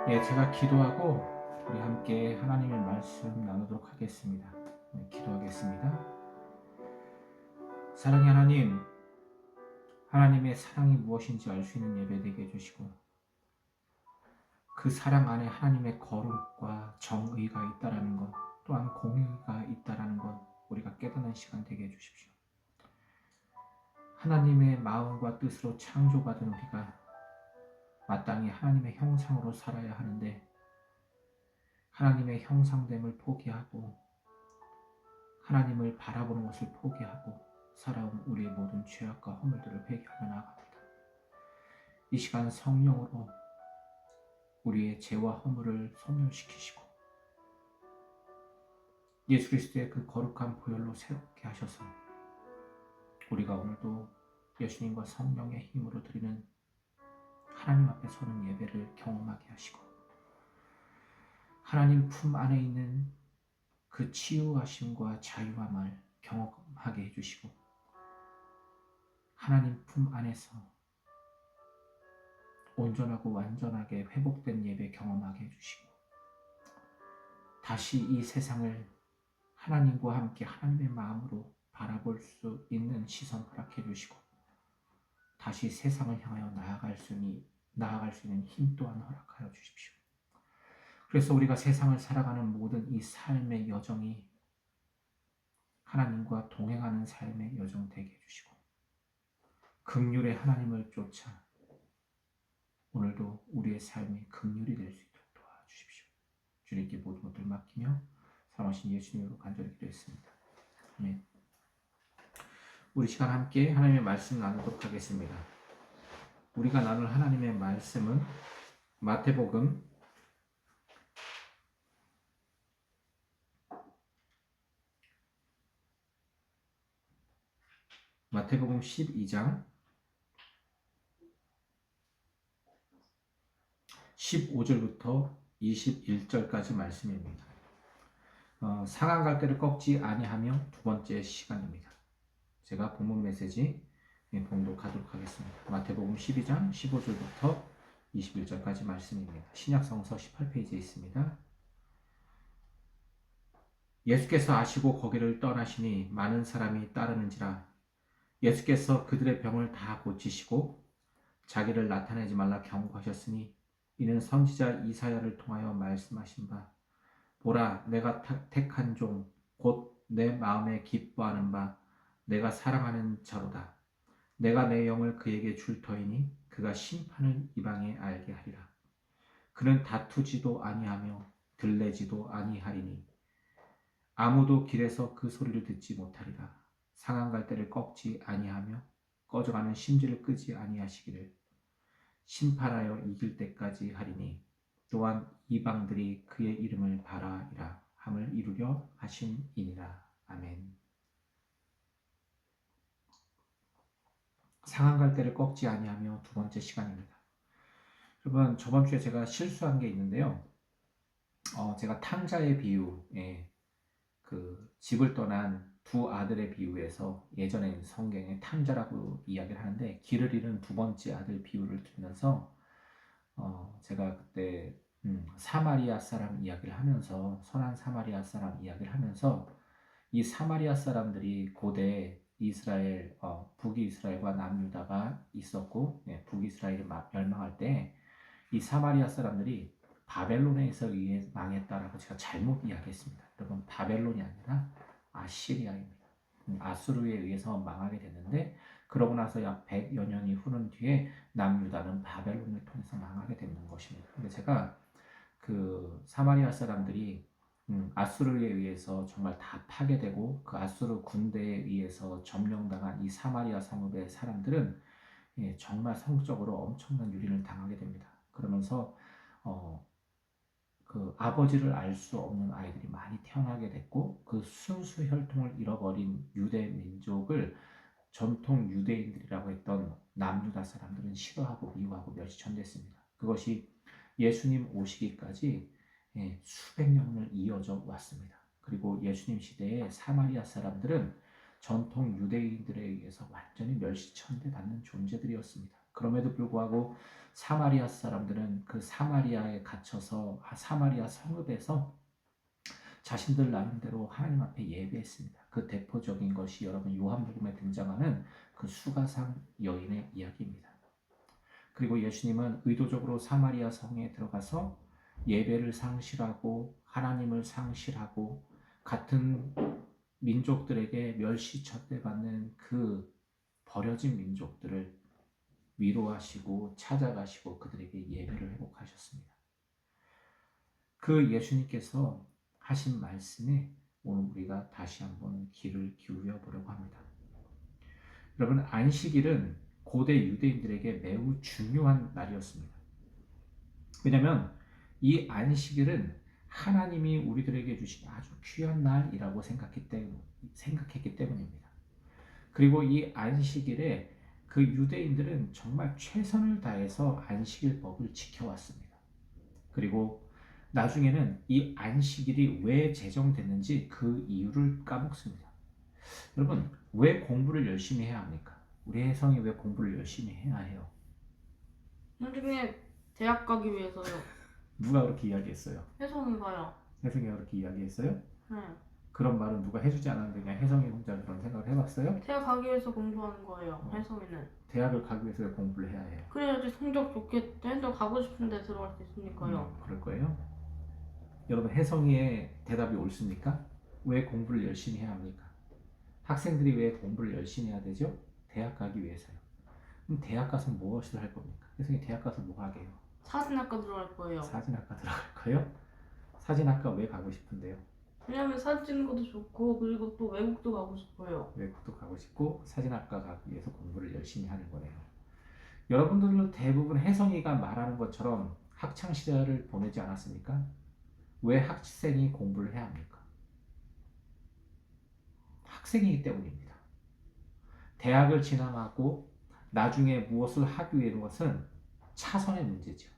예, 제가 기도하고 우리 함께 하나님의 말씀 나누도록 하겠습니다. 네, 기도하겠습니다. 사랑의 하나님, 하나님의 사랑이 무엇인지 알 수 있는 예배 되게 해주시고 그 사랑 안에 하나님의 거룩과 정의가 있다라는 것, 또한 공의가 있다라는 것 우리가 깨닫는 시간 되게 해주십시오. 하나님의 마음과 뜻으로 창조받은 우리가 마땅히 하나님의 형상으로 살아야 하는데 하나님의 형상됨을 포기하고 하나님을 바라보는 것을 포기하고 살아온 우리의 모든 죄악과 허물들을 회개하며 나아갑니다. 이 시간 성령으로 우리의 죄와 허물을 소멸시키시고 예수 그리스도의 그 거룩한 보혈로 새롭게 하셔서 우리가 오늘도 예수님과 성령의 힘으로 드리는 하나님 앞에 서는 예배를 경험하게 하시고 하나님 품 안에 있는 그 치유하심과 자유함을 경험하게 해주시고 하나님 품 안에서 온전하고 완전하게 회복된 예배 경험하게 해주시고 다시 이 세상을 하나님과 함께 하나님의 마음으로 바라볼 수 있는 시선 허락해 주시고 다시 세상을 향하여 나아갈 수 있는 힘 또한 허락하여 주십시오. 그래서 우리가 세상을 살아가는 모든 이 삶의 여정이 하나님과 동행하는 삶의 여정 되게 해주시고 긍휼의 하나님을 쫓아 오늘도 우리의 삶이 긍휼이 될 수 있도록 도와주십시오. 주님께 모든 것들 맡기며 사랑하신 예수님으로 간절히 기도했습니다. 아멘. 우리 시간 함께 하나님의 말씀 나누도록 하겠습니다. 우리가 나눌 하나님의 말씀은 마태복음 12장 15절부터 21절까지 말씀입니다. 상한 갈대를 꺾지 아니하며 두 번째 시간입니다. 제가 본문 메시지 봉독하도록 하겠습니다. 마태복음 12장 15절부터 21절까지 말씀입니다. 신약성서 18페이지에 있습니다. 예수께서 아시고 거기를 떠나시니 많은 사람이 따르는지라 예수께서 그들의 병을 다 고치시고 자기를 나타내지 말라 경고하셨으니 이는 선지자 이사야를 통하여 말씀하신 바 보라 내가 택한 종 곧 내 마음에 기뻐하는 바 내가 사랑하는 자로다. 내가 내 영을 그에게 줄 터이니 그가 심판을 이방에 알게 하리라. 그는 다투지도 아니하며 들레지도 아니하리니 아무도 길에서 그 소리를 듣지 못하리라. 상한 갈대를 꺾지 아니하며 꺼져가는 심지를 끄지 아니하시기를 심판하여 이길 때까지 하리니 또한 이방들이 그의 이름을 바라리라 함을 이루려 하심이니라. 아멘. 상한 갈대를 꺾지 아니하며 두 번째 시간입니다. 여러분 저번 주에 제가 실수한 게 있는데요. 제가 탕자의 비유에 그 집을 떠난 두 아들의 비유에서 예전에 성경에 탕자라고 이야기를 하는데 길을 잃은 두 번째 아들 비유를 들면서 제가 그때 사마리아 사람 이야기를 하면서 선한 사마리아 사람 이야기를 하면서 이 사마리아 사람들이 고대 이스라엘 북이스라엘과 남유다가 있었고 북이스라엘이 멸망할 때 이 사마리아 사람들이 바벨론에 의해 망했다라고 제가 잘못 이야기했습니다. 여러분 바벨론이 아니라 아시리아입니다. 아수르에 의해서 망하게 됐는데 그러고 나서 약 100여 년이 흐른 뒤에 남유다는 바벨론을 통해서 망하게 되는 것입니다. 근데 제가 그 사마리아 사람들이 아수르에 의해서 정말 다 파괴되고 그 아수르 군대에 의해서 점령당한 이 사마리아 성읍의 사람들은 정말 성적으로 엄청난 유린을 당하게 됩니다. 그러면서 그 아버지를 알 수 없는 아이들이 많이 태어나게 됐고 그 순수 혈통을 잃어버린 유대 민족을 전통 유대인들이라고 했던 남유다 사람들은 싫어하고 미워하고 멸시천대했습니다. 그것이 예수님 오시기까지 수백 년을 이어져 왔습니다. 그리고 예수님 시대에 사마리아 사람들은 전통 유대인들에 의해서 완전히 멸시천대받는 존재들이었습니다. 그럼에도 불구하고 사마리아 사람들은 그 사마리아에 갇혀서 사마리아 성읍에서 자신들 나름대로 하나님 앞에 예배했습니다. 그 대표적인 것이 여러분 요한복음에 등장하는 그 수가상 여인의 이야기입니다. 그리고 예수님은 의도적으로 사마리아 성에 들어가서 예배를 상실하고 하나님을 상실하고 같은 민족들에게 멸시천대받는 그 버려진 민족들을 위로하시고 찾아가시고 그들에게 예배를 회복하셨습니다. 그 예수님께서 하신 말씀에 오늘 우리가 다시 한번 귀를 기울여 보려고 합니다. 여러분, 안식일은 고대 유대인들에게 매우 중요한 날이었습니다. 왜냐하면 이 안식일은 하나님이 우리들에게 주신 아주 귀한 날이라고 생각했기 때문입니다. 그리고 이 안식일에 그 유대인들은 정말 최선을 다해서 안식일법을 지켜왔습니다. 그리고 나중에는 이 안식일이 왜 제정됐는지 그 이유를 까먹습니다. 여러분, 왜 공부를 열심히 해야 합니까? 우리 혜성이 왜 공부를 열심히 해야 해요? 선생님, 대학 가기 위해서요. 누가 그렇게 이야기했어요? 혜성이가요. 혜성이가 그렇게 이야기했어요? 네. 그런 말은 누가 해주지 않았는데 그냥 혜성이 혼자 그런 생각을 해봤어요? 대학 가기 위해서 공부하는 거예요. 혜성이는. 대학을 가기 위해서 공부를 해야 해요. 그래야지 성적 좋게 해서 가고 싶은 데 들어갈 수 있으니까요. 그럴 거예요? 여러분, 혜성이의 대답이 옳습니까? 왜 공부를 열심히 해야 합니까? 학생들이 왜 공부를 열심히 해야 되죠? 대학 가기 위해서요. 그럼 대학 가서 무엇을 할 겁니까? 혜성이 대학 가서 뭐 하게요? 사진학과 들어갈 거예요. 사진학과 들어갈 거예요? 사진학과 왜 가고 싶은데요? 왜냐면 사진 찍는 것도 좋고 그리고 또 외국도 가고 싶어요. 외국도 가고 싶고 사진학과 가기 위해서 공부를 열심히 하는 거네요. 여러분들도 대부분 혜성이가 말하는 것처럼 학창시절을 보내지 않았습니까? 왜 학생이 공부를 해야 합니까? 학생이기 때문입니다. 대학을 진학하고 나중에 무엇을 하기 위한 것은 차선의 문제죠.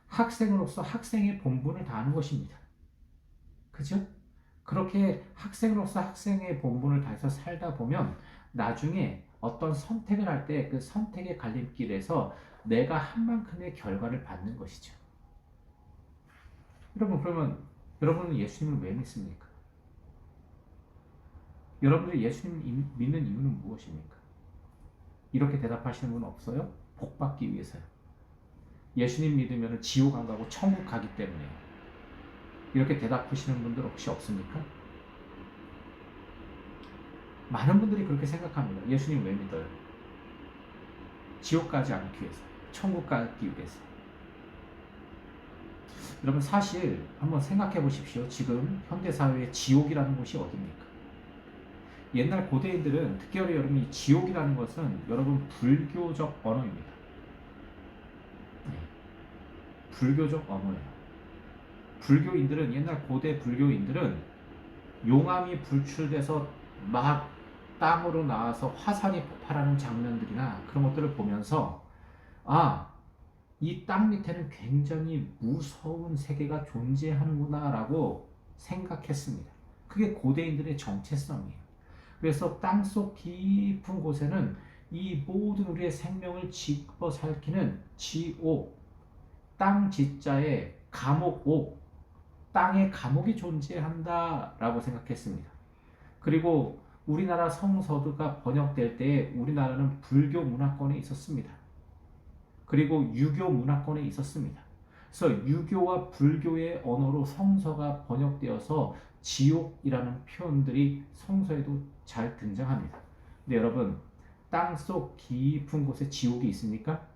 학생으로서 학생의 본분을 다하는 것입니다. 그죠? 그렇게 학생으로서 학생의 본분을 다해서 살다 보면 나중에 어떤 선택을 할 때 그 선택의 갈림길에서 내가 한 만큼의 결과를 받는 것이죠. 여러분, 그러면 여러분은 예수님을 왜 믿습니까? 여러분들이 예수님을 믿는 이유는 무엇입니까? 이렇게 대답하시는 분 없어요? 복 받기 위해서요. 예수님 믿으면 지옥 안 가고 천국 가기 때문에요. 이렇게 대답하시는 분들 혹시 없습니까? 많은 분들이 그렇게 생각합니다. 예수님 왜 믿어요? 지옥 가지 않기 위해서, 천국 가기 위해서. 여러분, 사실 한번 생각해 보십시오. 지금 현대사회의 지옥이라는 곳이 어디입니까? 옛날 고대인들은 특별히 여러분 이 지옥이라는 것은 여러분 불교적 언어입니다. 네. 불교적 언어예요. 불교인들은 옛날 고대 불교인들은 용암이 불출돼서 막 땅으로 나와서 화산이 폭발하는 장면들이나 그런 것들을 보면서 이 땅 밑에는 굉장히 무서운 세계가 존재하는구나 라고 생각했습니다. 그게 고대인들의 정체성이에요. 그래서 땅속 깊은 곳에는 이 모든 우리의 생명을 집어삼키는 지옥, 땅 지자에 감옥, 땅에 감옥이 존재한다라고 생각했습니다. 그리고 우리나라 성서가 번역될 때 우리나라는 불교 문화권에 있었습니다. 그리고 유교 문화권에 있었습니다. 그래서 유교와 불교의 언어로 성서가 번역되어서 지옥이라는 표현들이 성서에도 잘 등장합니다. 근데 여러분, 땅속 깊은 곳에 지옥이 있습니까?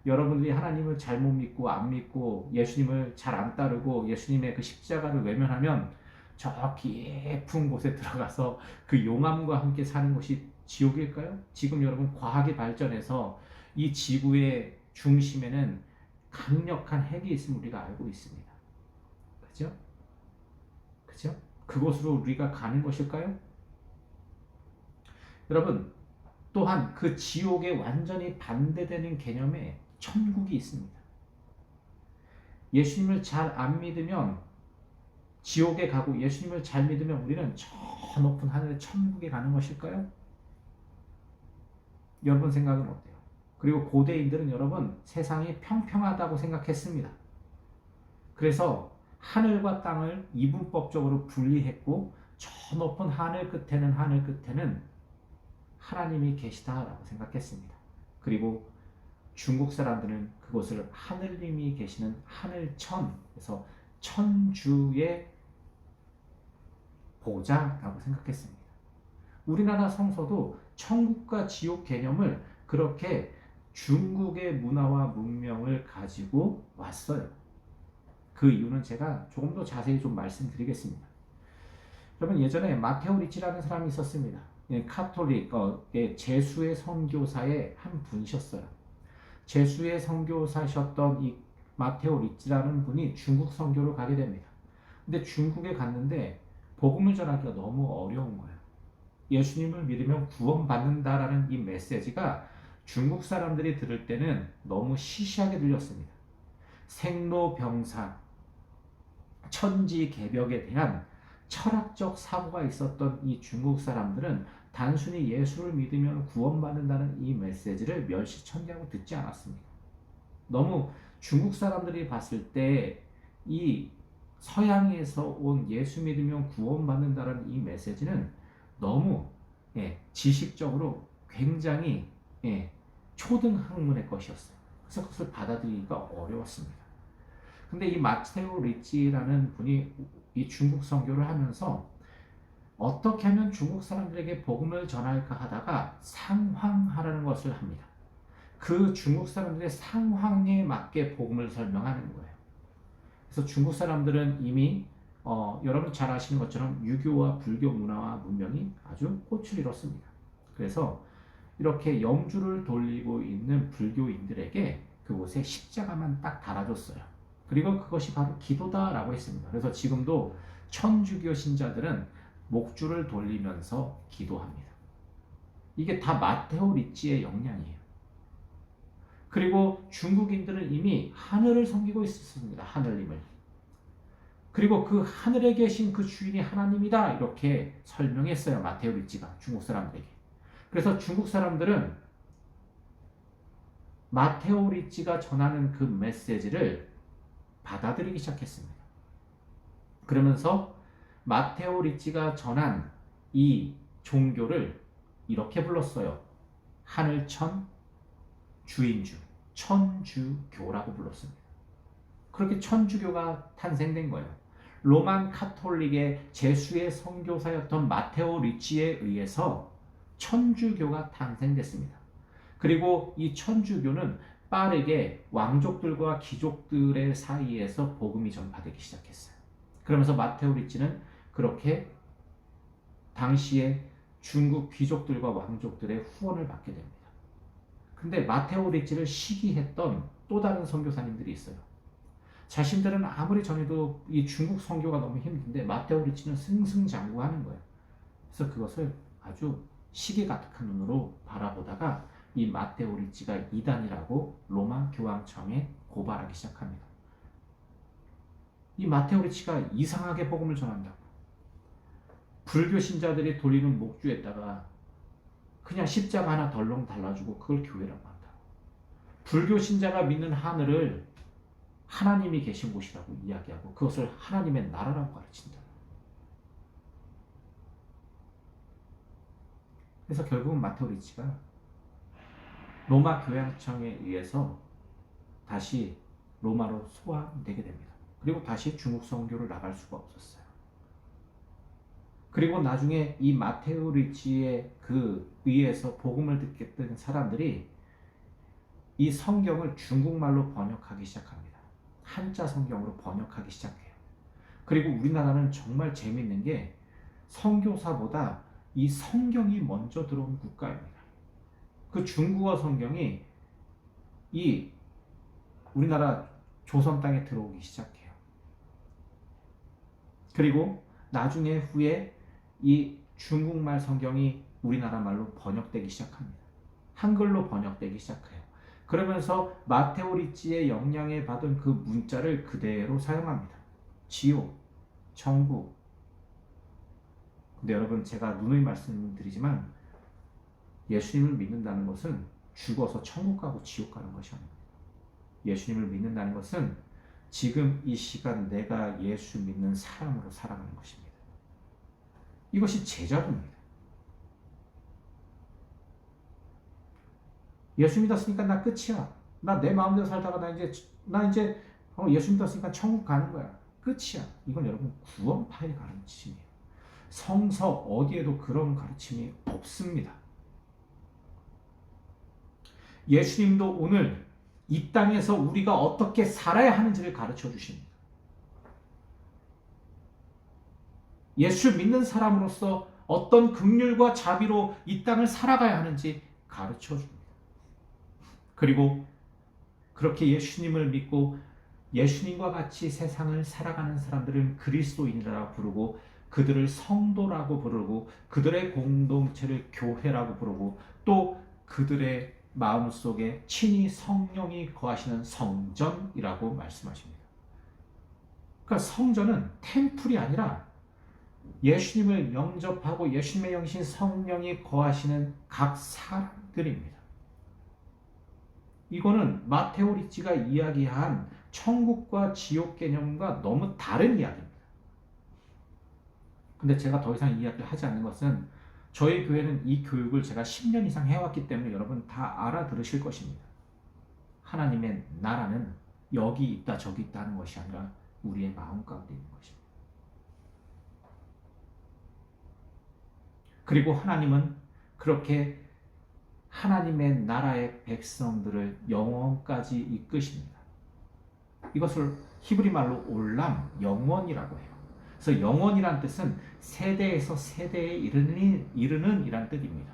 여러분들이 하나님을 잘못 믿고 안 믿고 예수님을 잘 안 따르고 예수님의 그 십자가를 외면하면 저 깊은 곳에 들어가서 그 용암과 함께 사는 곳이 지옥일까요? 지금 여러분 과학이 발전해서 이 지구의 중심에는 강력한 핵이 있음을 우리가 알고 있습니다. 그죠? 그죠? 그곳으로 우리가 가는 것일까요? 여러분, 또한 그 지옥에 완전히 반대되는 개념의 천국이 있습니다. 예수님을 잘 안 믿으면 지옥에 가고 예수님을 잘 믿으면 우리는 저 높은 하늘의 천국에 가는 것일까요? 여러분 생각은 어때요? 그리고 고대인들은 여러분 세상이 평평하다고 생각했습니다. 그래서 하늘과 땅을 이분법적으로 분리했고 저 높은 하늘 끝에는 하나님이 계시다라고 생각했습니다. 그리고 중국 사람들은 그곳을 하늘님이 계시는 하늘천, 그래서 천주의 보좌라고 생각했습니다. 우리나라 성서도 천국과 지옥 개념을 그렇게 중국의 문화와 문명을 가지고 왔어요. 그 이유는 제가 조금 더 자세히 좀 말씀드리겠습니다. 여러분 예전에 마테오 리치라는 사람이 있었습니다. 카톨릭 제수의 선교사의 한 분이셨어요. 제수의 선교사셨던 이 마테오 리치라는 분이 중국 선교를 가게 됩니다. 근데 중국에 갔는데 복음을 전하기가 너무 어려운 거예요. 예수님을 믿으면 구원받는다라는 이 메시지가 중국 사람들이 들을 때는 너무 시시하게 들렸습니다. 생로병사, 천지개벽에 대한 철학적 사고가 있었던 이 중국 사람들은 단순히 예수를 믿으면 구원받는다는 이 메시지를 멸시천지하고 듣지 않았습니다. 너무 중국 사람들이 봤을 때 이 서양에서 온 예수 믿으면 구원받는다는 이 메시지는 너무 지식적으로 굉장히 초등학문의 것이었어요. 그래서 그것을 받아들이기가 어려웠습니다. 근데 이 마테오 리치라는 분이 이 중국 선교를 하면서 어떻게 하면 중국 사람들에게 복음을 전할까 하다가 상황하라는 것을 합니다. 그 중국 사람들의 상황에 맞게 복음을 설명하는 거예요. 그래서 중국 사람들은 이미 여러분 잘 아시는 것처럼 유교와 불교 문화와 문명이 아주 꽃을 잃었습니다. 그래서 이렇게 영주를 돌리고 있는 불교인들에게 그곳에 십자가만 딱 달아줬어요. 그리고 그것이 바로 기도다라고 했습니다. 그래서 지금도 천주교 신자들은 목줄을 돌리면서 기도합니다. 이게 다 마테오 리치의 역량이에요. 그리고 중국인들은 이미 하늘을 섬기고 있었습니다. 하늘님을. 그리고 그 하늘에 계신 그 주인이 하나님이다 이렇게 설명했어요. 마테오 리치가 중국 사람들에게. 그래서 중국 사람들은 마테오 리치가 전하는 그 메시지를 받아들이기 시작했습니다. 그러면서 마테오 리치가 전한 이 종교를 이렇게 불렀어요. 하늘천 주인주, 천주교라고 불렀습니다. 그렇게 천주교가 탄생된 거예요. 로만 카톨릭의 제수의 선교사였던 마테오 리치에 의해서 천주교가 탄생됐습니다. 그리고 이 천주교는 빠르게 왕족들과 귀족들의 사이에서 복음이 전파되기 시작했어요. 그러면서 마테오 리치는 그렇게 당시에 중국 귀족들과 왕족들의 후원을 받게 됩니다. 근데 마테오 리치를 시기했던 또 다른 선교사님들이 있어요. 자신들은 아무리 전해도 이 중국 선교가 너무 힘든데 마테오 리치는 승승장구하는 거예요. 그래서 그것을 아주 시기 가득한 눈으로 바라보다가 이 마테오 리치가 이단이라고 로마 교황청에 고발하기 시작합니다. 이 마테오 리치가 이상하게 복음을 전한다고. 불교 신자들이 돌리는 목주에다가 그냥 십자가 하나 덜렁 달라주고 그걸 교회라고 한다. 불교 신자가 믿는 하늘을 하나님이 계신 곳이라고 이야기하고 그것을 하나님의 나라라고 가르친다. 그래서 결국은 마테오 리치가 로마 교황청에 의해서 다시 로마로 소환되게 됩니다. 그리고 다시 중국 선교를 나갈 수가 없었어요. 그리고 나중에 이 마테오 리치의 그 의해서 복음을 듣게 된 사람들이 이 성경을 중국말로 번역하기 시작합니다. 한자 성경으로 번역하기 시작해요. 그리고 우리나라는 정말 재밌는 게 선교사보다 이 성경이 먼저 들어온 국가입니다. 그 중국어 성경이 이 우리나라 조선 땅에 들어오기 시작해요. 그리고 나중에 후에 이 중국말 성경이 우리나라 말로 번역되기 시작합니다. 한글로 번역되기 시작해요. 그러면서 마테오 리치의 영향에 받은 그 문자를 그대로 사용합니다. 지옥, 천국. 근데 여러분 제가 누누이 말씀드리지만 예수님을 믿는다는 것은 죽어서 천국 가고 지옥 가는 것이 아닙니다. 예수님을 믿는다는 것은 지금 이 시간 내가 예수 믿는 사람으로 살아가는 것입니다. 이것이 제자도입니다. 예수 믿었으니까 나 끝이야. 나 내 마음대로 살다가 나 이제 예수 믿었으니까 천국 가는 거야. 끝이야. 이건 여러분 구원파의 가르침이에요. 성서 어디에도 그런 가르침이 없습니다. 예수님도 오늘 이 땅에서 우리가 어떻게 살아야 하는지를 가르쳐 주십니다. 예수 믿는 사람으로서 어떤 긍휼과 자비로 이 땅을 살아가야 하는지 가르쳐 줍니다. 그리고 그렇게 예수님을 믿고 예수님과 같이 세상을 살아가는 사람들은 그리스도인이라고 부르고 그들을 성도라고 부르고 그들의 공동체를 교회라고 부르고 또 그들의 마음속에 친히 성령이 거하시는 성전이라고 말씀하십니다. 그러니까 성전은 템플이 아니라 예수님을 영접하고 예수님의 영신 성령이 거하시는 각 사람들입니다. 이거는 마테오 리치가 이야기한 천국과 지옥 개념과 너무 다른 이야기입니다. 근데 제가 더 이상 이야기를 하지 않는 것은 저희 교회는 이 교육을 제가 10년 이상 해왔기 때문에 여러분 다 알아들으실 것입니다. 하나님의 나라는 여기 있다 저기 있다 하는 것이 아니라 우리의 마음 가운데 있는 것입니다. 그리고 하나님은 그렇게 하나님의 나라의 백성들을 영원까지 이끄십니다. 이것을 히브리 말로 올람, 영원이라고 해요. 그래서 영원이란 뜻은 세대에서 세대에 이르는 이란 뜻입니다.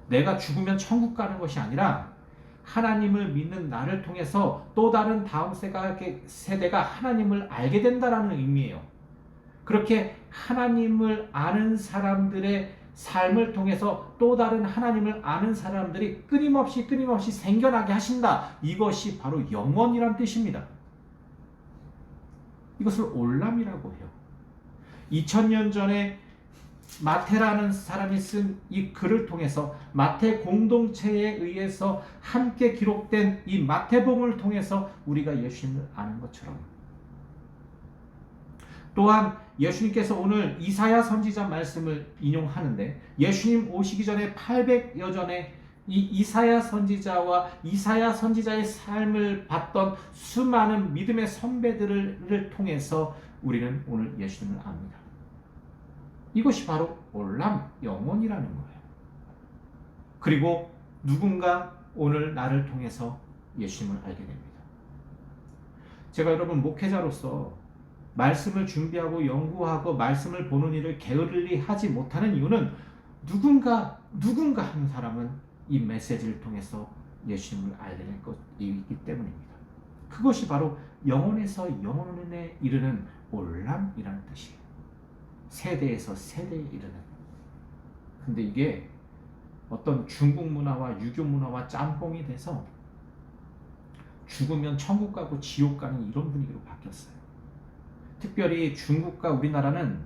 내가 죽으면 천국 가는 것이 아니라 하나님을 믿는 나를 통해서 또 다른 다음 세대가 하나님을 알게 된다는 의미예요. 그렇게 하나님을 아는 사람들의 삶을 통해서 또 다른 하나님을 아는 사람들이 끊임없이 생겨나게 하신다. 이것이 바로 영원이란 뜻입니다. 이것을 올람이라고 해요. 2000년 전에 마태라는 사람이 쓴 이 글을 통해서 마태 공동체에 의해서 함께 기록된 이 마태복음을 통해서 우리가 예수님을 아는 것처럼 또한 예수님께서 오늘 이사야 선지자 말씀을 인용하는데 예수님 오시기 전에 800여 전에 이 이사야 선지자와 이사야 선지자의 삶을 봤던 수많은 믿음의 선배들을 통해서 우리는 오늘 예수님을 압니다. 이것이 바로 올람, 영원이라는 거예요. 그리고 누군가 오늘 나를 통해서 예수님을 알게 됩니다. 제가 여러분 목회자로서 말씀을 준비하고 연구하고 말씀을 보는 일을 게을리 하지 못하는 이유는 누군가 한 사람은 이 메시지를 통해서 예수님을 알게 될 것이기 때문입니다. 그것이 바로 영혼에서 영혼에 이르는 올람이라는 뜻이에요. 세대에서 세대에 이르는. 근데 이게 어떤 중국 문화와 유교 문화와 짬뽕이 돼서 죽으면 천국 가고 지옥 가는 이런 분위기로 바뀌었어요. 특별히 중국과 우리나라는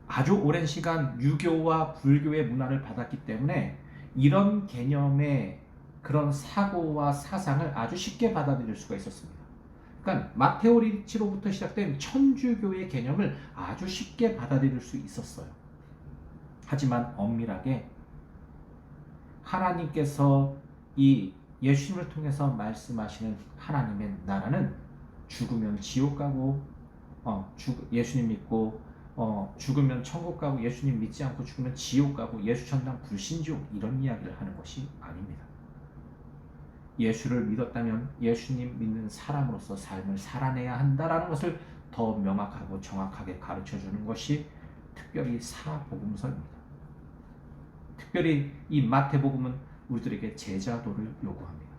아주 오랜 시간 유교와 불교의 문화를 받았기 때문에 이런 개념의 그런 사고와 사상을 아주 쉽게 받아들일 수가 있었습니다. 그러니까 마테오 리치로부터 시작된 천주교의 개념을 아주 쉽게 받아들일 수 있었어요. 하지만 엄밀하게 하나님께서 이 예수님을 통해서 말씀하시는 하나님의 나라는 죽으면 지옥 가고 예수님 믿고 죽으면 천국 가고 예수님 믿지 않고 죽으면 지옥 가고 예수 천당 불신지옥 이런 이야기를 하는 것이 아닙니다. 예수를 믿었다면 예수님 믿는 사람으로서 삶을 살아내야 한다라는 것을 더 명확하고 정확하게 가르쳐주는 것이 특별히 사복음서입니다. 특별히 이 마태복음은 우리들에게 제자도를 요구합니다.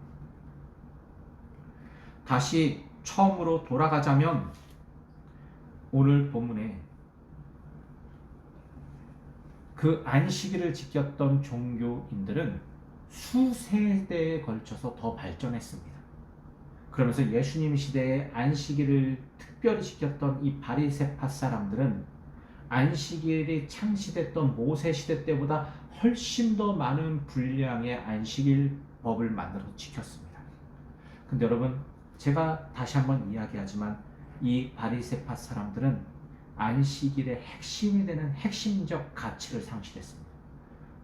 다시 처음으로 돌아가자면 오늘 본문에 그 안식일을 지켰던 종교인들은 수세대에 걸쳐서 더 발전했습니다. 그러면서 예수님 시대에 안식일을 특별히 지켰던 이 바리새파 사람들은 안식일이 창시됐던 모세 시대 때보다 훨씬 더 많은 분량의 안식일 법을 만들어서 지켰습니다. 근데 여러분, 제가 다시 한번 이야기하지만 이 바리새파 사람들은 안식일의 핵심이 되는 핵심적 가치를 상실했습니다.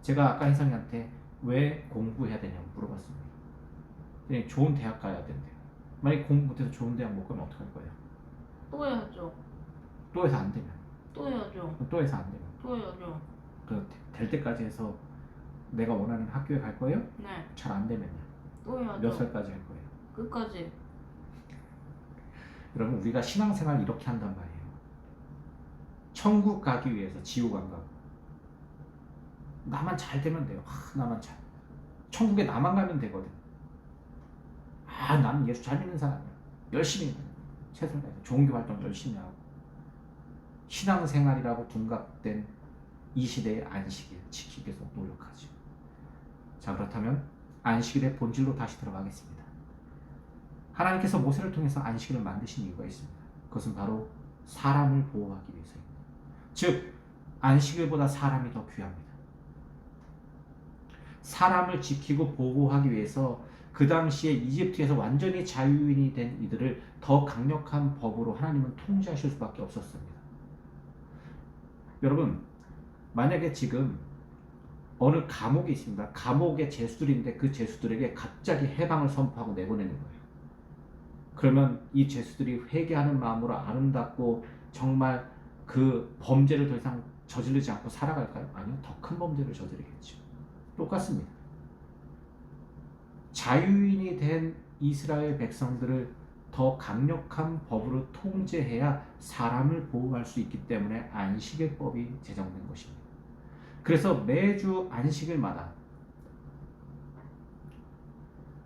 제가 아까 혜성이한테 왜 공부해야 되냐고 물어봤습니다. 그냥 좋은 대학 가야 된대요. 만약에 공부 못해서 좋은 대학 못 가면 어떡할 거예요? 또 해야죠. 또 해서 안 되면, 또 해야죠. 또 해서 안 되면, 또 해야죠. 될 때까지 해서 내가 원하는 학교에 갈 거예요? 네. 잘 안 되면요? 또 해야죠. 몇 살까지 할 거예요? 끝까지. 여러분, 우리가 신앙생활 이렇게 한단 말이에요. 천국 가기 위해서 지옥 안 가고, 나만 잘 되면 돼요. 나만 잘. 천국에 나만 가면 되거든. 나는 예수 잘 믿는 사람이야. 열심히 최선을 다해서 종교 활동 열심히 하고, 신앙생활이라고 둔갑된 이 시대의 안식일 지키기 위해서 노력하죠. 자, 그렇다면 안식일의 본질로 다시 들어가겠습니다. 하나님께서 모세를 통해서 안식일을 만드신 이유가 있습니다. 그것은 바로 사람을 보호하기 위해서입니다. 즉, 안식일보다 사람이 더 귀합니다. 사람을 지키고 보호하기 위해서 그 당시에 이집트에서 완전히 자유인이 된 이들을 더 강력한 법으로 하나님은 통제하실 수밖에 없었습니다. 여러분, 만약에 지금 어느 감옥에 있습니다. 감옥의 죄수들인데 그 죄수들에게 갑자기 해방을 선포하고 내보내는 거예요. 그러면 이 죄수들이 회개하는 마음으로 아름답고 정말 그 범죄를 더 이상 저지르지 않고 살아갈까요? 아니요. 더 큰 범죄를 저지르겠죠. 똑같습니다. 자유인이 된 이스라엘 백성들을 더 강력한 법으로 통제해야 사람을 보호할 수 있기 때문에 안식일법이 제정된 것입니다. 그래서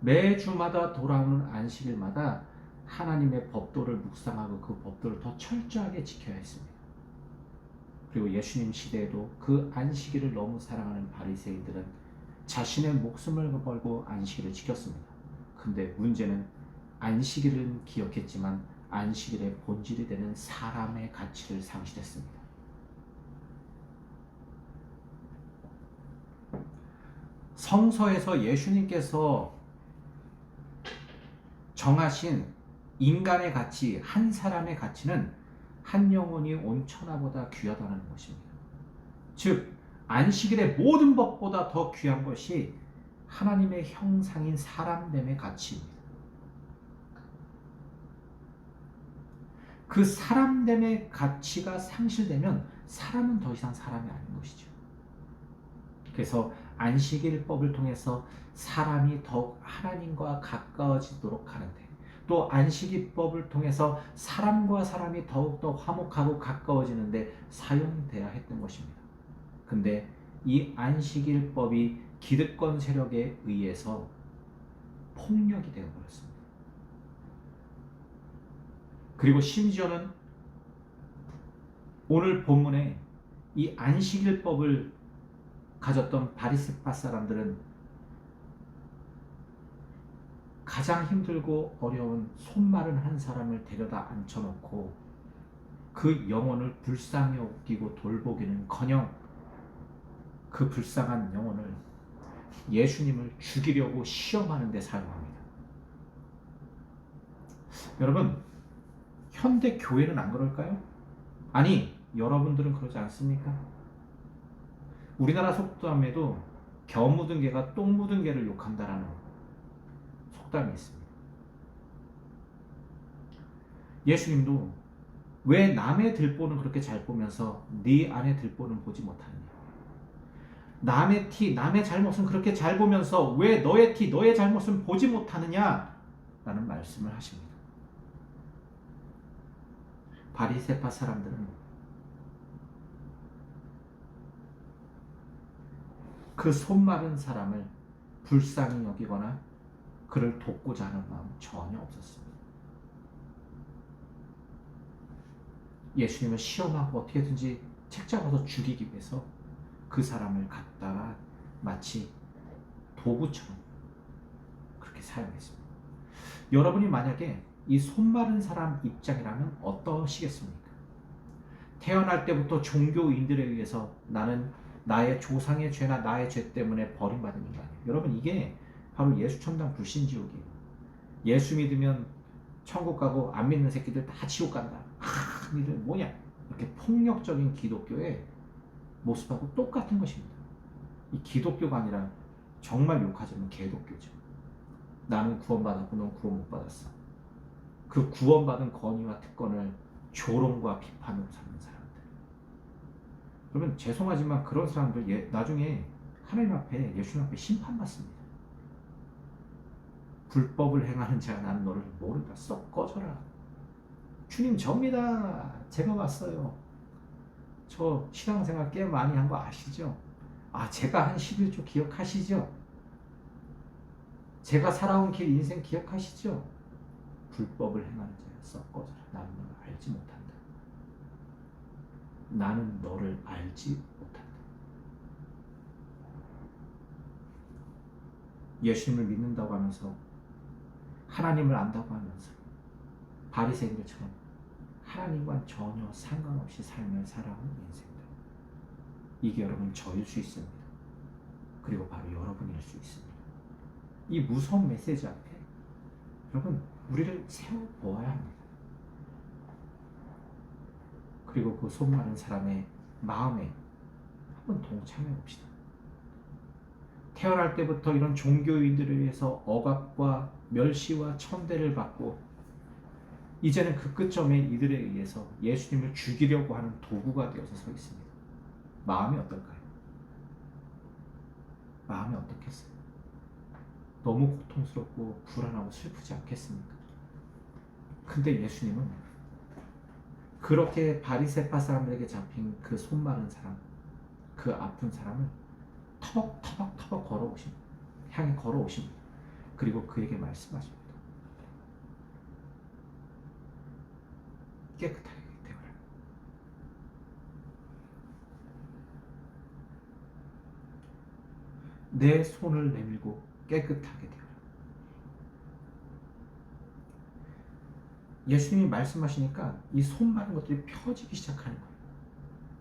매주마다 돌아오는 안식일마다 하나님의 법도를 묵상하고 그 법도를 더 철저하게 지켜야 했습니다. 그리고 예수님 시대에도 그 안식일을 너무 사랑하는 바리새인들은 자신의 목숨을 걸고 안식일을 지켰습니다. 근데 문제는 안식일은 기억했지만 안식일의 본질이 되는 사람의 가치를 상실했습니다. 성서에서 예수님께서 정하신 인간의 가치, 한 사람의 가치는 한 영혼이 온 천하보다 귀하다는 것입니다. 즉, 안식일의 모든 법보다 더 귀한 것이 하나님의 형상인 사람됨의 가치입니다. 그 사람됨의 가치가 상실되면 사람은 더 이상 사람이 아닌 것이죠. 그래서 안식일법을 통해서 사람이 더욱 하나님과 가까워지도록 하는데, 또 안식일법을 통해서 사람과 사람이 더욱더 화목하고 가까워지는데 사용돼야 했던 것입니다. 근데 이 안식일법이 기득권 세력에 의해서 폭력이 되어버렸습니다. 그리고 심지어는 오늘 본문에 이 안식일법을 가졌던 바리새파 사람들은 가장 힘들고 어려운 손마른 한 사람을 데려다 앉혀놓고 그 영혼을 불쌍히 여기고 돌보기는커녕 그 불쌍한 영혼을 예수님을 죽이려고 시험하는 데 사용합니다. 여러분, 현대 교회는 안 그럴까요? 아니, 여러분들은 그러지 않습니까? 우리나라 속담에도 겨 묻은 개가 똥 묻은 개를 욕한다라는 속담이 있습니다. 예수님도 왜 남의 들보는 그렇게 잘 보면서 네 안의 들보는 보지 못하느냐? 남의 티, 남의 잘못은 그렇게 잘 보면서 왜 너의 티, 너의 잘못은 보지 못하느냐? 라는 말씀을 하십니다. 바리새파 사람들은 그 손마른 사람을 불쌍히 여기거나 그를 돕고자 하는 마음은 전혀 없었습니다. 예수님을 시험하고 어떻게든지 책 잡아서 죽이기 위해서 그 사람을 갖다가 마치 도구처럼 그렇게 사용했습니다. 여러분이 만약에 이 손마른 사람 입장이라면 어떠시겠습니까? 태어날 때부터 종교인들에 의해서 나는 나의 조상의 죄나 나의 죄 때문에 버림받은 인간이에요. 여러분, 이게 바로 예수천당 불신지옥이에요. 예수 믿으면 천국 가고 안 믿는 새끼들 다 지옥 간다. 니들 뭐냐? 이렇게 폭력적인 기독교의 모습하고 똑같은 것입니다. 이 기독교가 아니라 정말 욕하자면 개독교죠. 나는 구원받았고 넌 구원 못 받았어. 그 구원받은 권위와 특권을 조롱과 비판으로 삼는 사람들. 그러면 죄송하지만 그런 사람들 나중에 하나님 앞에, 예수님 앞에 심판받습니다. 불법을 행하는 자가 나는 너를 모른다. 썩 꺼져라. 주님 접니다. 제가 왔어요. 저 신앙생활 꽤 많이 한 거 아시죠? 제가 한 11조 기억하시죠? 제가 살아온 길 인생 기억하시죠? 불법을 행하는 자야 썩 꺼져라. 나는 너를 알지 못한다. 나는 너를 알지 못한다. 예수님을 믿는다고 하면서, 하나님을 안다고 하면서 바리새인들처럼 하나님과 전혀 상관없이 삶을 살아온 인생들. 이게 여러분 저일 수 있습니다. 그리고 바로 여러분일 수 있습니다. 이 무서운 메시지 앞에 여러분 우리를 세워보아야 합니다. 그리고 그 손 많은 사람의 마음에 한번 동참해 봅시다. 태어날 때부터 이런 종교인들에 의해서 억압과 멸시와 천대를 받고, 이제는 그 끝점에 이들에 의해서 예수님을 죽이려고 하는 도구가 되어서 서 있습니다. 마음이 어떨까요? 마음이 어떻겠어요? 너무 고통스럽고 불안하고 슬프지 않겠습니까? 근데 예수님은 그렇게 바리새파 사람들에게 잡힌 그 손 마른 사람, 그 아픈 사람을 터벅터벅 걸어오십니다. 향해 걸어오십니다. 그리고 그에게 말씀하십니다. 깨끗하게 되어라. 내 손을 내밀고 깨끗하게 되어라. 예수님이 말씀하시니까 이 손 마른 것들이 펴지기 시작하는 거예요.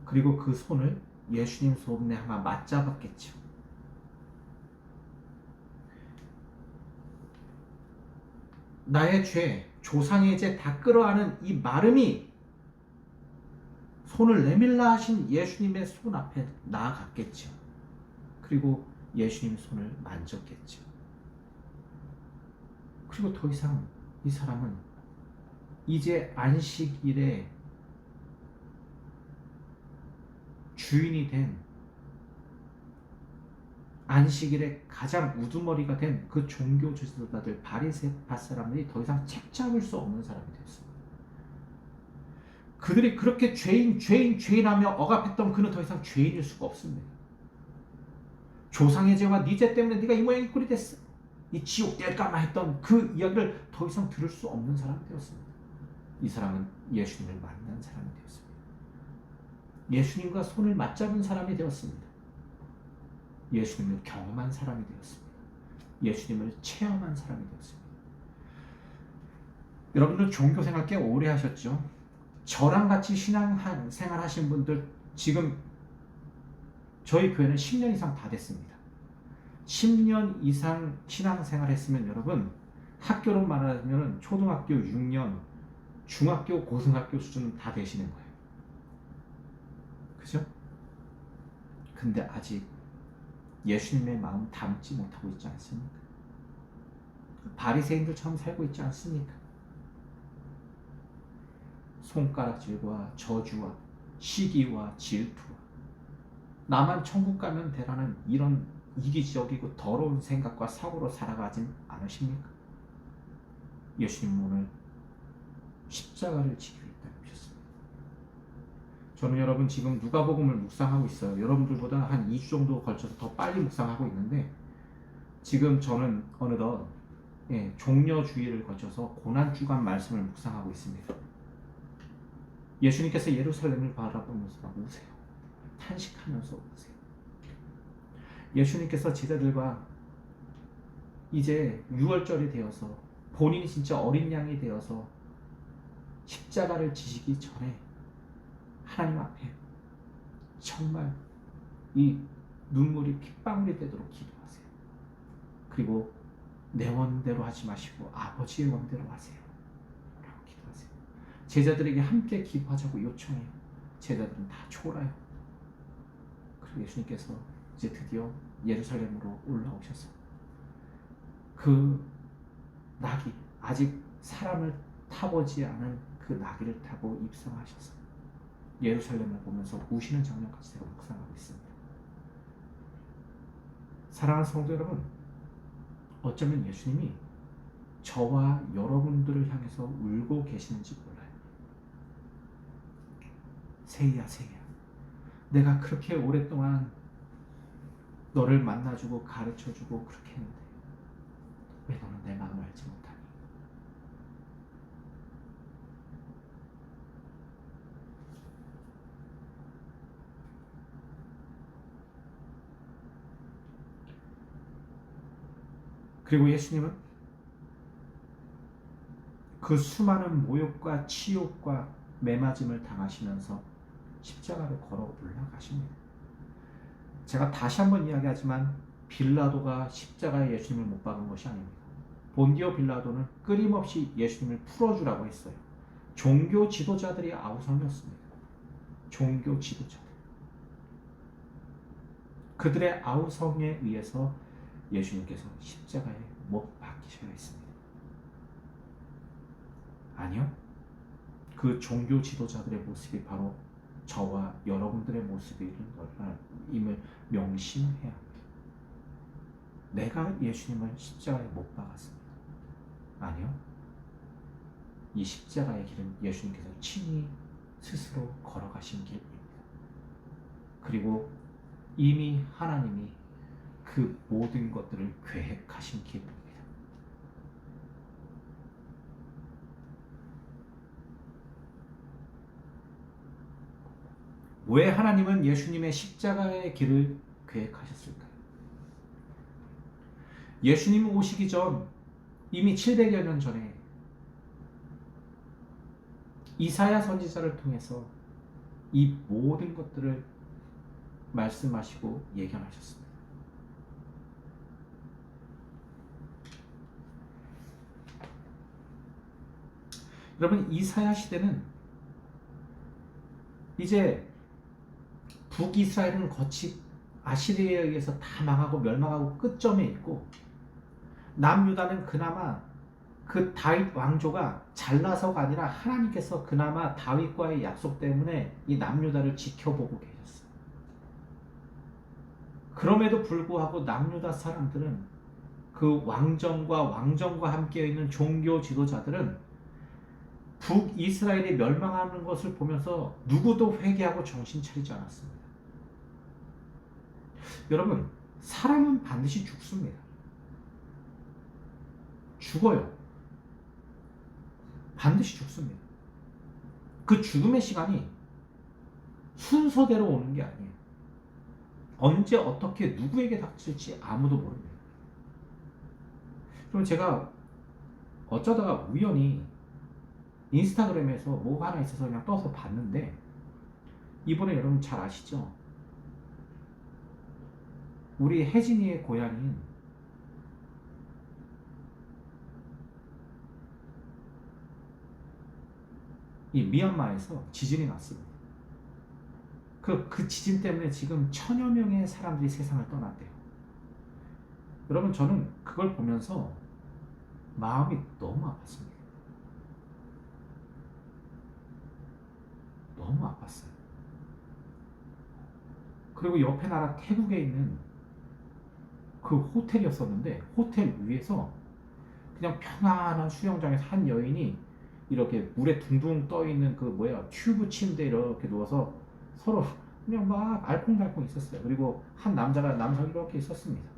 그리고 그 손을 예수님 손에 아마 맞잡았겠죠. 나의 죄, 조상의 죄 다 끌어안은 이 마름이 손을 내밀라 하신 예수님의 손 앞에 나아갔겠죠. 그리고 예수님 손을 만졌겠죠. 그리고 더 이상 이 사람은 이제 안식일에 주인이 된, 안식일에 가장 우두머리가 된 그 종교 지도자들 바리새파 사람들이 더 이상 책잡을 수 없는 사람이 되었습니다. 그들이 그렇게 죄인하며 억압했던 그는 더 이상 죄인일 수가 없습니다. 조상의 죄와 네 죄 때문에 네가 이 모양 이 꼴이 됐어. 이 지옥 될까마 했던 그 이야기를 더 이상 들을 수 없는 사람이 되었습니다. 이 사람은 예수님을 만난 사람이 되었습니다. 예수님과 손을 맞잡은 사람이 되었습니다. 예수님을 경험한 사람이 되었습니다. 예수님을 체험한 사람이 되었습니다. 여러분들 종교생활 꽤 오래 하셨죠? 저랑 같이 신앙생활 하신 분들 지금 저희 교회는 10년 이상 다 됐습니다. 10년 이상 신앙생활 했으면 여러분 학교로 말하면 초등학교 6년, 중학교, 고등학교 수준은 다 되시는 거예요. 그죠? 근데 아직 예수님의 마음 담지 못하고 있지 않습니까? 바리새인들처럼 살고 있지 않습니까? 손가락질과 저주와 시기와 질투와 나만 천국 가면 되라는 이런 이기적이고 더러운 생각과 사고로 살아가진 않으십니까? 예수님 오늘 십자가를 지기 위해 오셨습니다. 저는 여러분 지금 누가복음을 묵상하고 있어요. 여러분들보다 한 2주 정도 걸쳐서 더 빨리 묵상하고 있는데, 지금 저는 어느덧 종려주의를 거쳐서 고난주간 말씀을 묵상하고 있습니다. 예수님께서 예루살렘을 바라보면서 우세요. 탄식하면서 우세요. 예수님께서 제자들과 이제 6월절이 되어서 본인이 진짜 어린 양이 되어서 십자가를 지시기 전에 하나님 앞에 정말 이 눈물이 핏방울이 되도록 기도하세요. 그리고 내 원대로 하지 마시고 아버지의 원대로 하세요 라고 기도하세요. 제자들에게 함께 기도하자고 요청해요. 제자들은 다 졸아요. 그리고 예수님께서 이제 드디어 예루살렘으로 올라오셔서 그 나귀, 아직 사람을 타보지 않은 그 나귀를 타고 입성하셔서 예루살렘을 보면서 우시는 장면까지 제가 묵상하고 있습니다. 사랑하는 성도 여러분, 어쩌면 예수님이 저와 여러분들을 향해서 울고 계시는지 몰라요. 세이야, 세이야, 내가 그렇게 오랫동안 너를 만나주고 가르쳐주고 그렇게 했는데 왜 너는 내 마음을 알지 못하니? 그리고 예수님은 그 수많은 모욕과 치욕과 매맞음을 당하시면서 십자가를 걸어 올라가십니다. 제가 다시 한번 이야기하지만 빌라도가 십자가에 예수님을 못 박은 것이 아닙니다. 본디오 빌라도는 끊임없이 예수님을 풀어주라고 했어요. 종교 지도자들이 아우성이었습니다. 종교 지도자들. 그들의 아우성에 의해서 예수님께서 십자가에 못 박히셔야 했습니다. 아니요. 그 종교 지도자들의 모습이 바로 저와 여러분들의 모습임을 명심해야 합니다. 내가 예수님을 십자가에 못 박았습니다. 아니요. 이 십자가의 길은 예수님께서 친히 스스로 걸어가신 길입니다. 그리고 이미 하나님이 그 모든 것들을 계획하신 길입니다. 왜 하나님은 예수님의 십자가의 길을 계획하셨을까요? 예수님 오시기 전 이미 700여 년 전에 이사야 선지자를 통해서 이 모든 것들을 말씀하시고 예견하셨습니다. 여러분, 이사야 시대는 이제 북이스라엘은 거치 아시리아에 의해서 다 망하고 멸망하고 끝점에 있고, 남유다는 그나마 그 다윗 왕조가 잘나서가 아니라 하나님께서 그나마 다윗과의 약속 때문에 이 남유다를 지켜보고 계셨어요. 그럼에도 불구하고 남유다 사람들은, 그 왕정과 함께 있는 종교 지도자들은 북이스라엘이 멸망하는 것을 보면서 누구도 회개하고 정신 차리지 않았습니다. 여러분, 사람은 반드시 죽습니다. 죽어요. 반드시 죽습니다. 그 죽음의 시간이 순서대로 오는 게 아니에요. 언제 어떻게 누구에게 닥칠지 아무도 모릅니다. 그럼 제가 어쩌다가 우연히 인스타그램에서 뭐가 하나 있어서 그냥 떠서 봤는데, 이번에 여러분 잘 아시죠? 우리 혜진이의 고향인 이 미얀마에서 지진이 났습니다. 그 지진 때문에 지금 1000여 명의 사람들이 세상을 떠났대요. 여러분, 저는 그걸 보면서 마음이 너무 아팠습니다. 너무 아팠어요. 그리고 옆에 나라 태국에 있는 그 호텔이었었는데, 호텔 위에서 그냥 평안한 수영장에서 한 여인이 이렇게 물에 둥둥 떠 있는 그 튜브 침대에 이렇게 누워서 서로 그냥 막 알콩달콩 있었어요. 그리고 한 남성이 이렇게 있었습니다.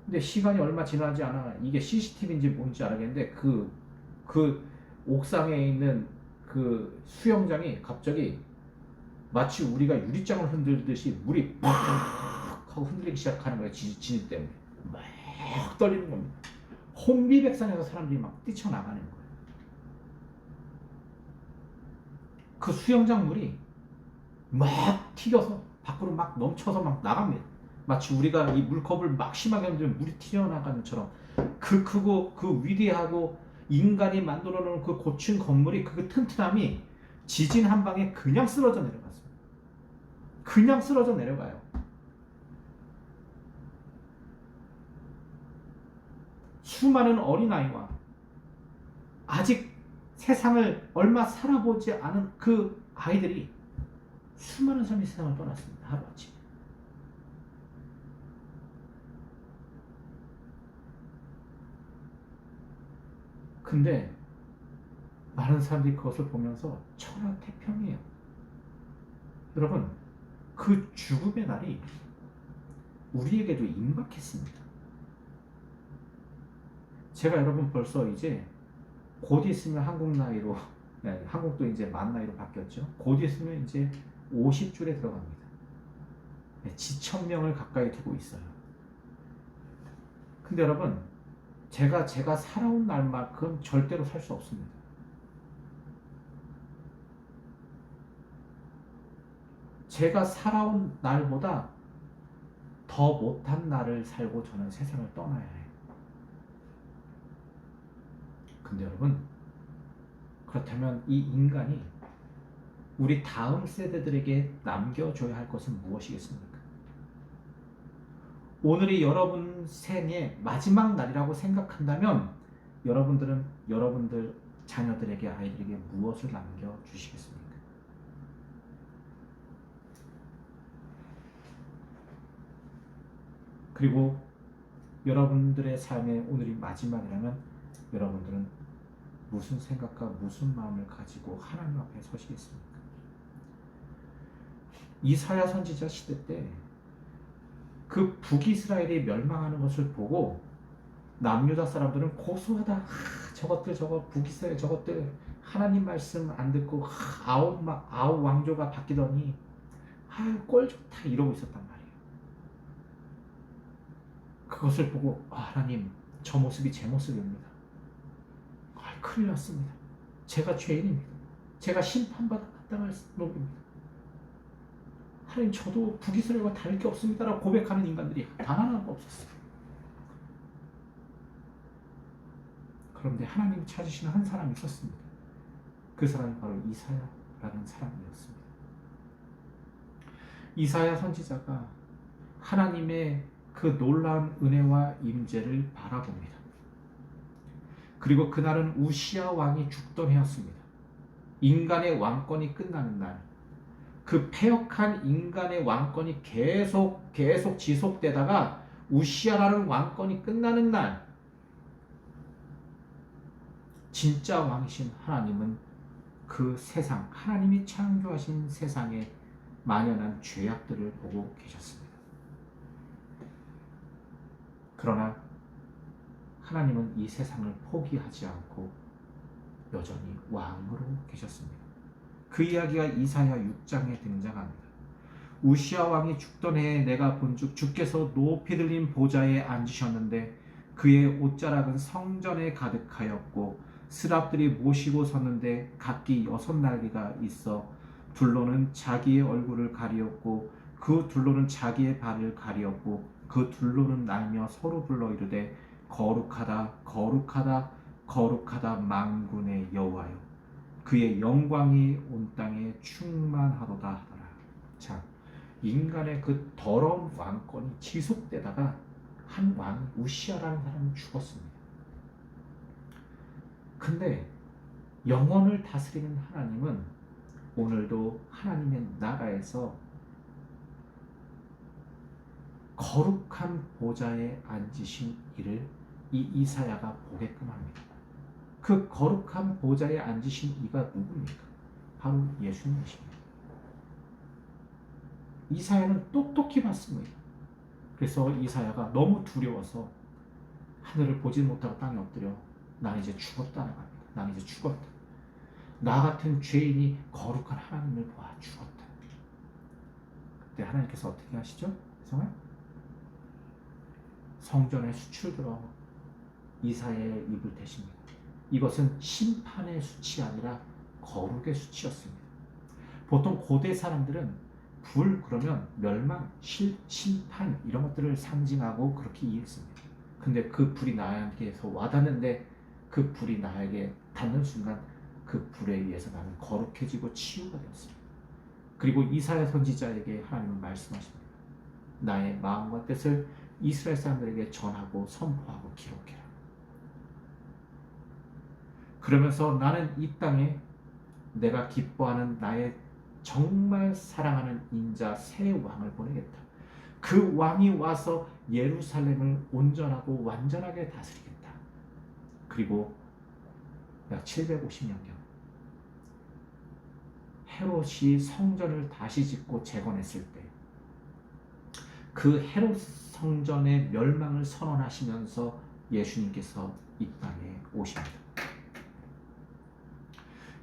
근데 시간이 얼마 지나지 않아 이게 CCTV인지 뭔지 알겠는데, 그 옥상에 있는 그 수영장이 갑자기 마치 우리가 유리장을 흔들듯이 물이 팍 하고 흔들리기 시작하는 거예요. 지진 때문에 막 떨리는 겁니다. 혼비백산에서 사람들이 막 뛰쳐나가는 거예요. 그 수영장 물이 막 튀겨서 밖으로 막 넘쳐서 막 나갑니다. 마치 우리가 이 물컵을 막 심하게 흔들면 물이 튀어나가는 것처럼 그 크고 그 위대하고 인간이 만들어 놓은 그 고층 건물이 그 튼튼함이 지진 한 방에 그냥 쓰러져 내려갔습니다. 그냥 쓰러져 내려가요. 수많은 어린아이와 아직 세상을 얼마 살아보지 않은 그 아이들이 수많은 사람이 세상을 떠났습니다. 하루아침에. 근데 많은 사람들이 그것을 보면서 천하태평이에요. 여러분, 그 죽음의 날이 우리에게도 임박했습니다. 제가 여러분 벌써 이제 곧 있으면 한국 나이로, 네, 한국도 이제 만 나이로 바뀌었죠. 곧 있으면 이제 50줄에 들어갑니다. 네, 지천명을 가까이 두고 있어요. 근데 여러분, 제가 살아온 날만큼 절대로 살 수 없습니다. 제가 살아온 날보다 더 못한 날을 살고 저는 세상을 떠나야 해요. 근데 여러분, 그렇다면 이 인간이 우리 다음 세대들에게 남겨줘야 할 것은 무엇이겠습니까? 오늘이 여러분 생의 마지막 날이라고 생각한다면 여러분들은 여러분들 자녀들에게, 아이들에게 무엇을 남겨주시겠습니까? 그리고 여러분들의 삶의 오늘이 마지막이라면 여러분들은 무슨 생각과 무슨 마음을 가지고 하나님 앞에 서시겠습니까? 이사야 선지자 시대 때 그 북이스라엘이 멸망하는 것을 보고 남유다 사람들은 고소하다. 저것들 저거 북이스라엘 저것들 하나님 말씀 안 듣고 아우 왕조가 바뀌더니 꼴 좋다 이러고 있었단 말이에요. 그것을 보고 하나님 저 모습이 제 모습입니다. 큰일 났습니다. 제가 죄인입니다. 제가 심판받아 마땅할 놈입니다. 하나님 저도 북이스라엘과 다를 게 없습니다라고 고백하는 인간들이 단 하나도 없었어요. 그런데 하나님 찾으시는 한 사람이 있었습니다. 그 사람이 바로 이사야라는 사람이었습니다. 이사야 선지자가 하나님의 그 놀라운 은혜와 임재를 바라봅니다. 그리고 그날은 우시야 왕이 죽던 해였습니다. 인간의 왕권이 끝나는 날, 그 패역한 인간의 왕권이 계속 지속되다가 우시야라는 왕권이 끝나는 날, 진짜 왕이신 하나님은 그 세상, 하나님이 창조하신 세상에 만연한 죄악들을 보고 계셨습니다. 그러나 하나님은 이 세상을 포기하지 않고 여전히 왕으로 계셨습니다. 그 이야기가 이사야 6장에 등장합니다. 우시야 왕이 죽던 해에 내가 본즉 주께서 높이 들린 보좌에 앉으셨는데 그의 옷자락은 성전에 가득하였고 스랍들이 모시고 섰는데 각기 6날개가 있어 둘로는 자기의 얼굴을 가리었고 그 둘로는 자기의 발을 가리었고 그 둘로는 날며 서로 불러 이르되 거룩하다 거룩하다 거룩하다 만군의 여호와여 그의 영광이 온 땅에 충만하도다 하더라. 자, 인간의 그 더러운 왕권이 지속되다가 한 왕 우시야라는 사람이 죽었습니다. 근데 영원을 다스리는 하나님은 오늘도 하나님의 나라에서 거룩한 보좌에 앉으신 이를 이 이사야가 보게끔 합니다. 그 거룩한 보좌에 앉으신 이가 누굽니까? 바로 예수님이십니다. 이사야는 똑똑히 봤습니다. 그래서 이사야가 너무 두려워서 하늘을 보지 못하고 땅에 엎드려 난 이제 죽었다는 겁니다. 난 이제 죽었다. 나 같은 죄인이 거룩한 하나님을 보아 죽었다. 그때 하나님께서 어떻게 하시죠? 성전에 수출들어 이사야의 입을 대십니다. 이것은 심판의 수치 아니라 거룩의 수치였습니다. 보통 고대 사람들은 불 그러면 멸망, 심판 이런 것들을 상징하고 그렇게 이해했습니다. 근데 그 불이 나에게서 와닿는데 그 불이 나에게 닿는 순간 그 불에 의해서 나는 거룩해지고 치유가 되었습니다. 그리고 이사야 선지자에게 하나님은 말씀하십니다. 나의 마음과 뜻을 이스라엘 사람들에게 전하고 선포하고 기록해라. 그러면서 나는 이 땅에 내가 기뻐하는 나의 정말 사랑하는 인자 새 왕을 보내겠다. 그 왕이 와서 예루살렘을 온전하고 완전하게 다스리겠다. 그리고 약 750년경 헤롯이 성전을 다시 짓고 재건했을 때 그 헤롯 성전의 멸망을 선언하시면서 예수님께서 이 땅에 오십니다.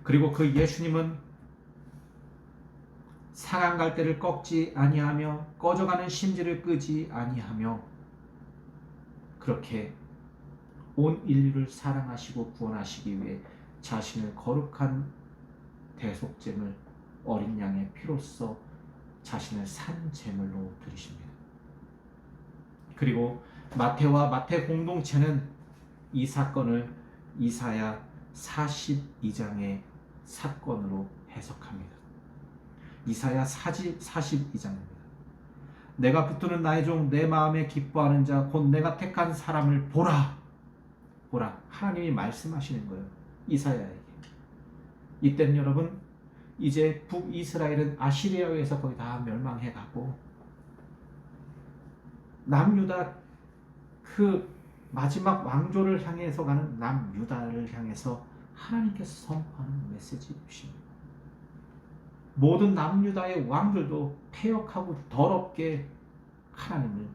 그리고 그 예수님은 상한 갈대를 꺾지 아니하며 꺼져가는 심지를 끄지 아니하며 그렇게 온 인류를 사랑하시고 구원하시기 위해 자신을 거룩한 대속제물 어린 양의 피로써 자신을 산 제물로 드리십니다. 그리고 마태와 마태 공동체는 이 사건을 이사야 42장의 사건으로 해석합니다. 이사야 42장입니다. 내가 붙드는 나의 종 내 마음에 기뻐하는 자 곧 내가 택한 사람을 보라. 보라. 하나님이 말씀하시는 거예요. 이사야에게. 이때는 여러분 이제 북이스라엘은 아시리아에 의해서 거의 다 멸망해 가고 남유다 그 마지막 왕조를 향해서 가는 남유다를 향해서 하나님께서 선포하는 메시지입니다. 모든 남유다의 왕들도 패역하고 더럽게 하나님을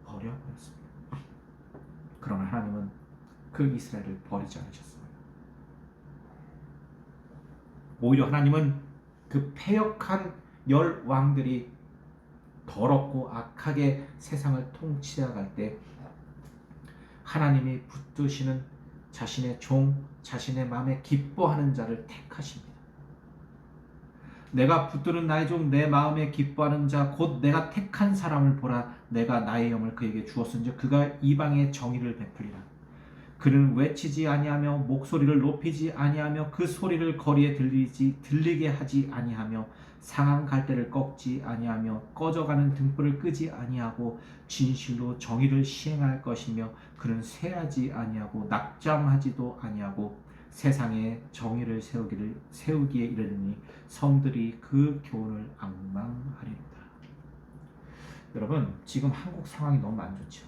버려버렸습니다. 그러나 하나님은 그 이스라엘을 버리지 않으셨습니다. 오히려 하나님은 그 패역한 열 왕들이 더럽고 악하게 세상을 통치해갈 때 하나님이 붙드시는 자신의 종, 자신의 마음에 기뻐하는 자를 택하십니다. 내가 붙드는 나의 종 내 마음에 기뻐하는 자 곧 내가 택한 사람을 보라. 내가 나의 영을 그에게 주었은즉 그가 이방의 정의를 베풀리라. 그는 외치지 아니하며 목소리를 높이지 아니하며 그 소리를 거리에 들리게 하지 아니하며 상한 갈대를 꺾지 아니하며 꺼져가는 등불을 끄지 아니하고 진실로 정의를 시행할 것이며 그는 쇠하지 아니하고 낙장하지도 아니하고 세상에 정의를 세우기에 이르니 성들이 그 교훈을 앙망하리로다. 여러분 지금 한국 상황이 너무 안 좋죠.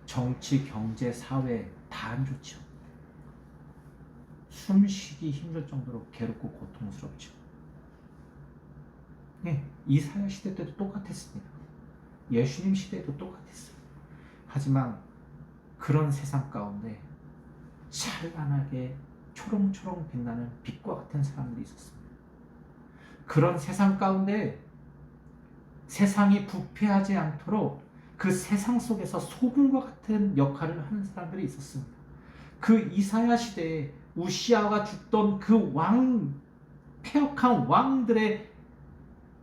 정치, 경제, 사회 다 안 좋죠. 숨쉬기 힘들 정도로 괴롭고 고통스럽죠. 네, 이사야 시대 때도 똑같았습니다. 예수님 시대도 똑같았어요. 하지만 그런 세상 가운데 찬란하게 초롱초롱 빛나는 빛과 같은 사람들이 있었습니다. 그런 세상 가운데 세상이 부패하지 않도록 그 세상 속에서 소금과 같은 역할을 하는 사람들이 있었습니다. 그 이사야 시대에 우시아가 죽던 그 패역한 왕들의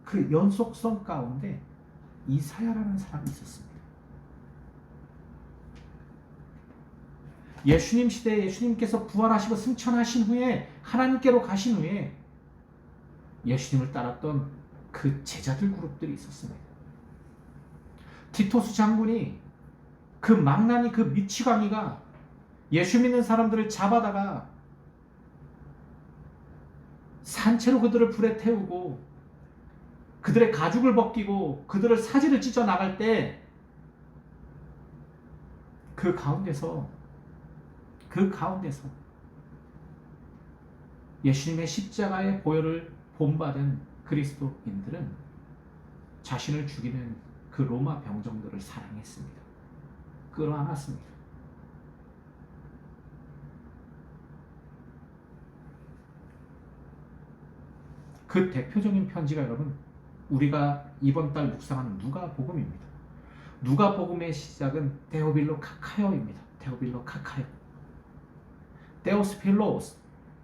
그 연속성 가운데 이사야라는 사람이 있었습니다. 예수님 시대에 예수님께서 부활하시고 승천하신 후에 하나님께로 가신 후에 예수님을 따랐던 그 제자들 그룹들이 있었습니다. 티토스 장군이 그 망나니 그 미치광이가 예수 믿는 사람들을 잡아다가 산채로 그들을 불에 태우고 그들의 가죽을 벗기고 그들을 사지를 찢어 나갈 때 그 가운데서 예수님의 십자가의 보혈을 본받은 그리스도인들은 자신을 죽이는 그 로마 병정들을 사랑했습니다. 끌어안았습니다. 그 대표적인 편지가 여러분 우리가 이번 달 묵상하는 누가복음입니다. 누가복음의 시작은 데오빌로 카카요입니다. 데오빌로 카카요. 데오스 필로스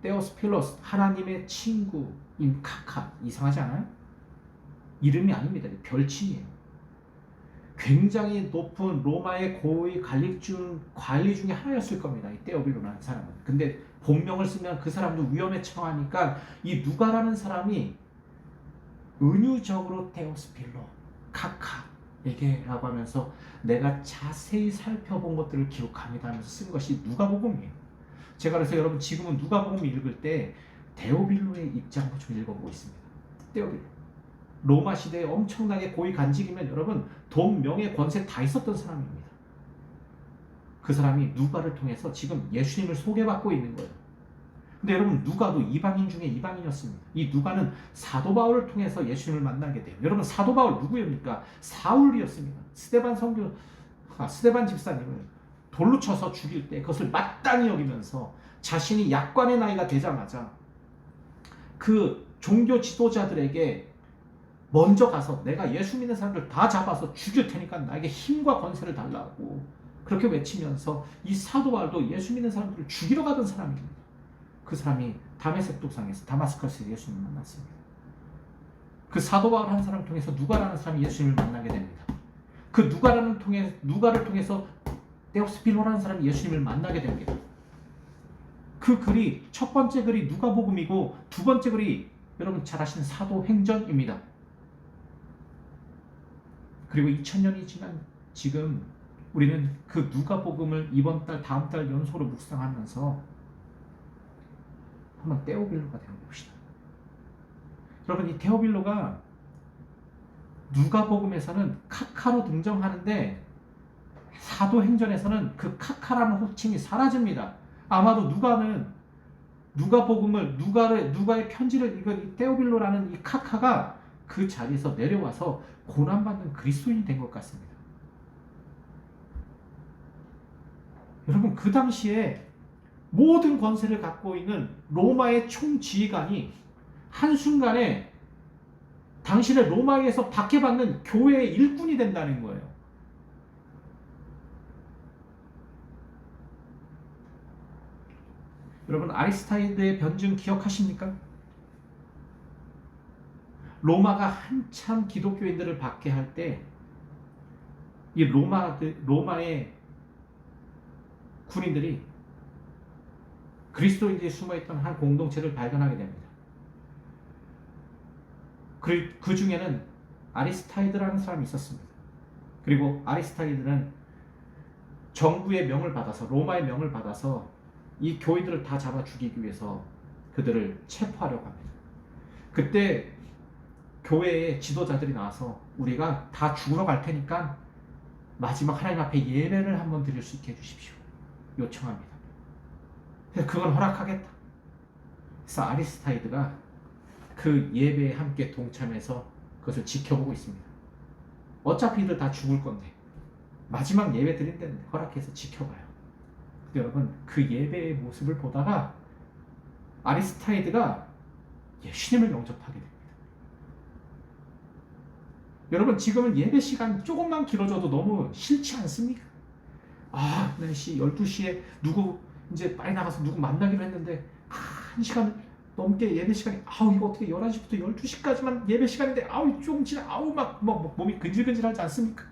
데오스필로스, 하나님의 친구인 카카. 이상하지 않아요? 이름이 아닙니다. 별칭이에요. 굉장히 높은 로마의 고위 관리 중에 하나였을 겁니다. 이 데오빌로라는 사람은. 근데 본명을 쓰면 그 사람도 위험에 처하니까 이 누가라는 사람이 은유적으로 데오스필로, 카카에게라고 하면서 내가 자세히 살펴본 것들을 기록합니다 하면서 쓴 것이 누가복음이에요. 제가 그래서 여러분 지금은 누가복음 읽을 때 데오빌로의 입장도 좀 읽어보고 있습니다. 데오빌로. 로마 시대에 엄청나게 고위 간직이면 여러분 돈, 명예, 권세 다 있었던 사람입니다. 그 사람이 누가를 통해서 지금 예수님을 소개받고 있는 거예요. 근데 여러분 누가도 이방인 중에 이방인이었습니다. 이 누가는 사도 바울을 통해서 예수님을 만나게 돼요. 여러분 사도 바울 누구입니까? 사울이었습니다. 스데반 집사님을 돌로 쳐서 죽일 때 그것을 마땅히 여기면서 자신이 약관의 나이가 되자마자 그 종교 지도자들에게 먼저 가서 내가 예수 믿는 사람들 다 잡아서 죽일 테니까 나에게 힘과 권세를 달라고 그렇게 외치면서 이 사도 바울도 예수 믿는 사람들을 죽이러 가던 사람입니다. 그 사람이 다메섹 도상에서 다마스커스에서 예수님을 만났습니다. 그 사도 바울 한 사람을 통해서 누가라는 사람이 예수님을 만나게 됩니다. 그 누가를 통해서 데오스필로라는 사람이 예수님을 만나게 됩니다. 그 글이 첫 번째 글이 누가복음이고 두 번째 글이 여러분 잘 아시는 사도행전입니다. 그리고 2000년이 지난 지금 우리는 그 누가복음을 이번 달 다음 달 연속으로 묵상하면서 한번 데오빌로가 되어봅시다. 여러분 이 데오빌로가 누가복음에서는 카카로 등장하는데 사도행전에서는 그 카카라는 호칭이 사라집니다. 아마도 누가의 편지를 읽은 이 데오빌로라는 이 카카가 그 자리에서 내려와서 고난받는 그리스도인이 된 것 같습니다. 여러분 그 당시에 모든 권세를 갖고 있는 로마의 총지휘관이 한순간에 당신의 로마에서 박해받는 교회의 일꾼이 된다는 거예요. 여러분 아리스타이드의 변증 기억하십니까? 로마가 한참 기독교인들을 박해할 때 이 로마의 군인들이 그리스도인들이 숨어있던 한 공동체를 발견하게 됩니다. 그 중에는 아리스타이드라는 사람이 있었습니다. 그리고 아리스타이드는 정부의 명을 받아서 로마의 명을 받아서 이 교인들을 다 잡아 죽이기 위해서 그들을 체포하려고 합니다. 그때 교회의 지도자들이 나와서 우리가 다 죽으러 갈 테니까 마지막 하나님 앞에 예배를 한번 드릴 수 있게 해주십시오. 요청합니다. 그래서 그건 허락하겠다. 그래서 아리스타이드가 그 예배에 함께 동참해서 그것을 지켜보고 있습니다. 어차피 이들 다 죽을 건데 마지막 예배 드린다는데 허락해서 지켜봐요. 근데 여러분 그 예배의 모습을 보다가 아리스타이드가 예수님을 영접하게 됩니다. 여러분 지금은 예배 시간 조금만 길어져도 너무 싫지 않습니까? 아, 날씨 12시에 누구 이제 빨리 나가서 누구 만나기로 했는데 1시간 넘게 예배 시간이 이거 어떻게 11시부터 12시까지만 예배 시간인데 조금 지나 막 몸이 근질근질하지 않습니까?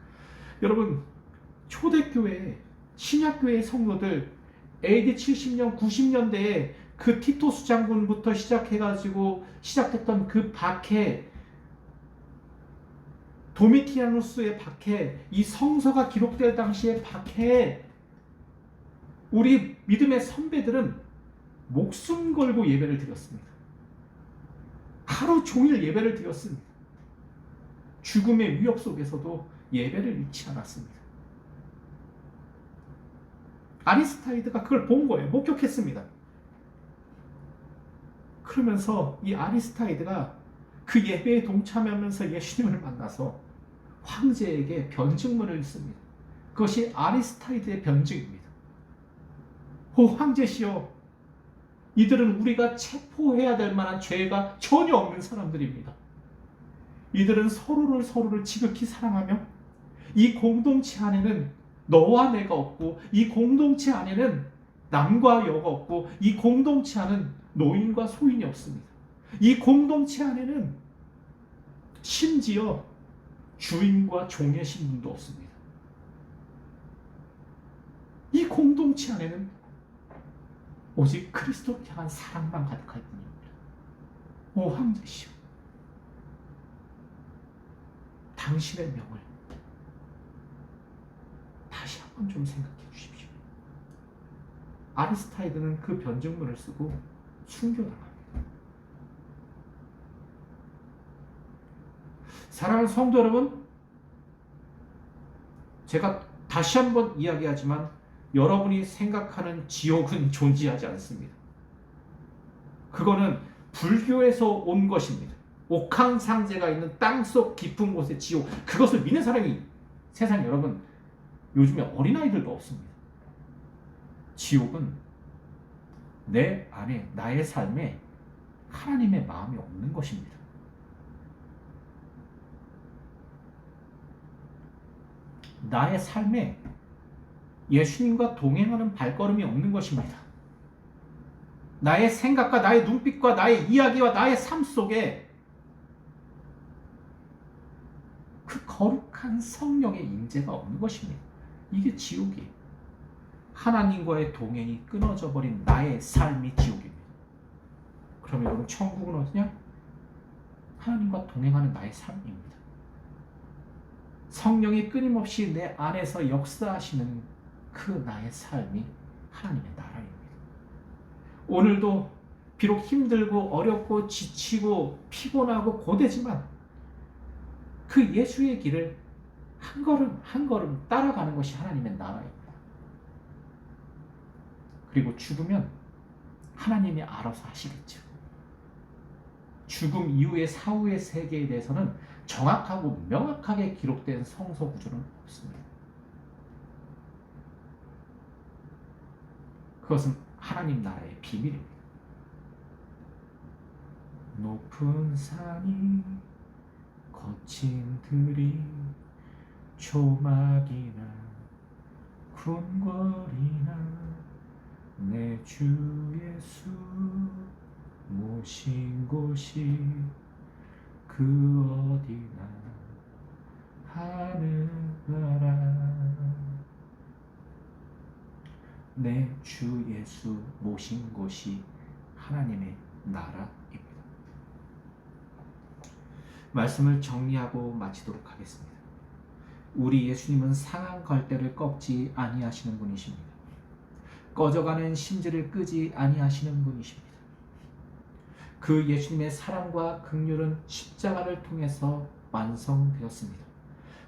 여러분 초대교회 신약교회 성도들 AD 70년 90년대에 그 티토스 장군부터 시작해가지고 시작됐던 그 박해 도미티아누스의 박해, 이 성서가 기록될 당시의 박해, 우리 믿음의 선배들은 목숨 걸고 예배를 드렸습니다. 하루 종일 예배를 드렸습니다. 죽음의 위협 속에서도 예배를 잃지 않았습니다. 아리스타이드가 그걸 본 거예요. 목격했습니다. 그러면서 이 아리스타이드가 그 예배에 동참하면서 예수님을 만나서 황제에게 변증문을 씁니다. 그것이 아리스타이드의 변증입니다. 오 황제시여, 이들은 우리가 체포해야 될 만한 죄가 전혀 없는 사람들입니다. 이들은 서로를 지극히 사랑하며 이 공동체 안에는 너와 내가 없고 이 공동체 안에는 남과 여가 없고 이 공동체 안은 노인과 소인이 없습니다. 이 공동체 안에는 심지어 주인과 종의 신분도 없습니다. 이 공동체 안에는 오직 그리스도를 향한 사랑만 가득할 뿐입니다. 오 황제시여, 당신의 명을 다시 한번 좀 생각해 주십시오. 아리스타이드는 그 변증문을 쓰고 순교당합니다. 사랑하는 성도 여러분, 제가 다시 한번 이야기하지만 여러분이 생각하는 지옥은 존재하지 않습니다. 그거는 불교에서 온 것입니다. 옥황상제가 있는 땅속 깊은 곳의 지옥, 그것을 믿는 사람이 세상 여러분 요즘에 어린아이들도 없습니다. 지옥은 내 안에, 나의 삶에 하나님의 마음이 없는 것입니다. 나의 삶에 예수님과 동행하는 발걸음이 없는 것입니다. 나의 생각과 나의 눈빛과 나의 이야기와 나의 삶 속에 그 거룩한 성령의 임재가 없는 것입니다. 이게 지옥이에요. 하나님과의 동행이 끊어져 버린 나의 삶이 지옥입니다. 그러면 여러분, 천국은 어디냐? 하나님과 동행하는 나의 삶입니다. 성령이 끊임없이 내 안에서 역사하시는 그 나의 삶이 하나님의 나라입니다. 오늘도 비록 힘들고 어렵고 지치고 피곤하고 고되지만 그 예수의 길을 한 걸음 한 걸음 따라가는 것이 하나님의 나라입니다. 그리고 죽으면 하나님이 알아서 하시겠죠. 죽음 이후의 사후의 세계에 대해서는 정확하고 명확하게 기록된 성서 구조는 없습니다. 그것은 하나님 나라의 비밀입니다. 높은 산이 거친 들이 초막이나 궁궐이나 내 주 예수 모신 곳이 그 어디나 하늘나라. 내 주 예수 모신 곳이 하나님의 나라입니다. 말씀을 정리하고 마치도록 하겠습니다. 우리 예수님은 상한 걸대를 꺾지 아니하시는 분이십니다. 꺼져가는 심지를 끄지 아니하시는 분이십니다. 그 예수님의 사랑과 긍휼은 십자가를 통해서 완성되었습니다.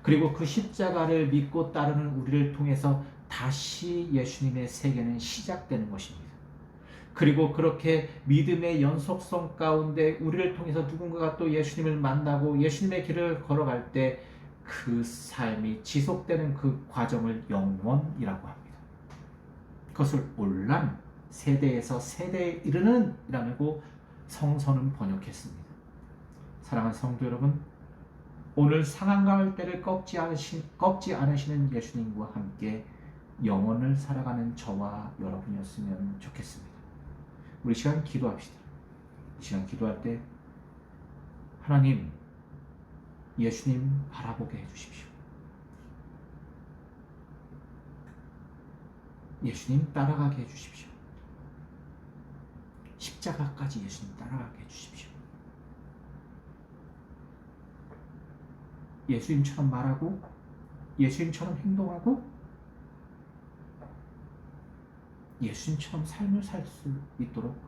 그리고 그 십자가를 믿고 따르는 우리를 통해서 다시 예수님의 세계는 시작되는 것입니다. 그리고 그렇게 믿음의 연속성 가운데 우리를 통해서 누군가가 또 예수님을 만나고 예수님의 길을 걸어갈 때 그 삶이 지속되는 그 과정을 영원이라고 합니다. 그것을 올람, 세대에서 세대에 이르는 이라고 성서는 번역했습니다. 사랑하는 성도 여러분, 오늘 상한가을 때를 꺾지 않으시는 예수님과 함께 영원을 살아가는 저와 여러분이었으면 좋겠습니다. 우리 시간 기도합시다. 이 시간 기도할 때 하나님, 예수님 바라보게 해주십시오. 예수님 따라가게 해주십시오. 십자가까지 예수님 따라가게 해주십시오. 예수님처럼 말하고 예수님처럼 행동하고 예수님처럼 삶을 살 수 있도록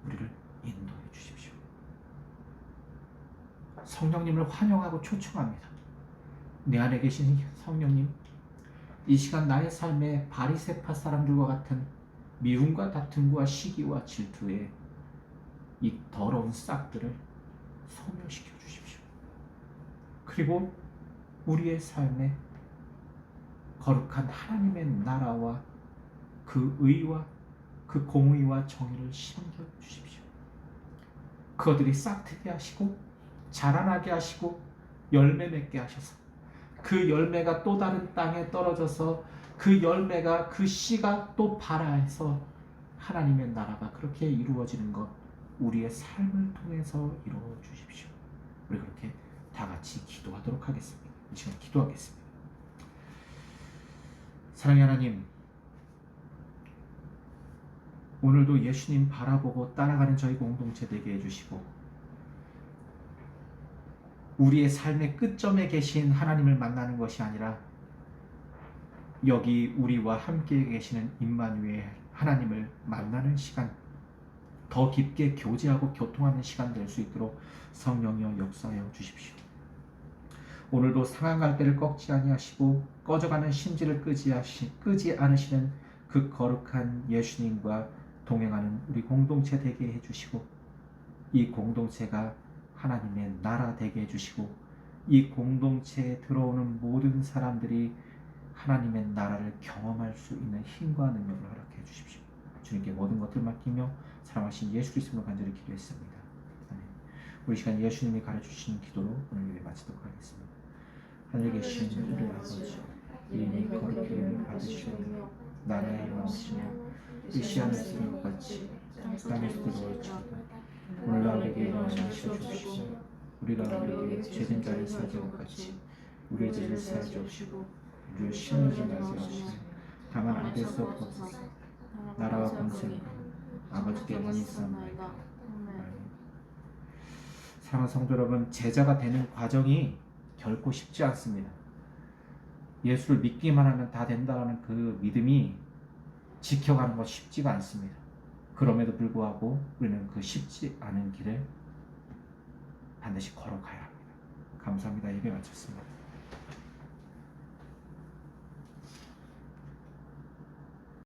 우리를 인도해 주십시오. 성령님을 환영하고 초청합니다. 내 안에 계신 성령님, 이 시간 나의 삶에 바리새파 사람들과 같은 미움과 다툼과 시기와 질투에 이 더러운 싹들을 소멸시켜 주십시오. 그리고 우리의 삶에 거룩한 하나님의 나라와 그 의와 그 공의와 정의를 심겨 주십시오. 그것들이 싹트게 하시고 자라나게 하시고 열매 맺게 하셔서 그 열매가 또 다른 땅에 떨어져서 그 열매가 그 씨가 또 발아해서 하나님의 나라가 그렇게 이루어지는 것 우리의 삶을 통해서 이루어 주십시오. 우리 그렇게 다 같이 기도하도록 하겠습니다. 이 시간 기도하겠습니다. 사랑의 하나님, 오늘도 예수님 바라보고 따라가는 저희 공동체 되게 해주시고 우리의 삶의 끝점에 계신 하나님을 만나는 것이 아니라 여기 우리와 함께 계시는 임마누엘 하나님을 만나는 시간, 더 깊게 교제하고 교통하는 시간 될 수 있도록 성령이여 역사하여 주십시오. 오늘도 상한 갈대를 꺾지 아니하시고 꺼져가는 심지를 끄지 않으시는 그 거룩한 예수님과 동행하는 우리 공동체 되게 해주시고 이 공동체가 하나님의 나라 되게 해주시고 이 공동체에 들어오는 모든 사람들이 하나님의 나라를 경험할 수 있는 힘과 능력을 허락해 주십시오. 주님께 모든 것을 맡기며 사랑하신 예수 그리스도로 간절히 기도했습니다. 아멘. 우리 시간 예수님이 가르쳐주신 기도로 오늘 예배 마치도록 하겠습니다. 하늘에 계신 우리 아버지, 이름이 거룩히 여김을 받으시오며 나라의 영광이시며 뜻이 하늘에서 이룬 것 같이 땅에서도 이루어지이다. 오늘날 우리에게 일어나는 것을 주옵시고 우리가 우리에게 죄진 자를 사하지 것 같이 우리의 죄를 사하지 주옵시고 우리를 시험하지 마시옵시고 다만 악에서 구하소서. 나라와 권세는 아버지께 영원히 있사옵나이다. 사랑하는 성도 여러분, 제자가 되는 과정이 결코 쉽지 않습니다. 예수를 믿기만 하면 다 된다는 그 믿음이 지켜가는 것 쉽지가 않습니다. 그럼에도 불구하고 우리는 그 쉽지 않은 길을 반드시 걸어가야 합니다. 감사합니다. 예배 마쳤습니다.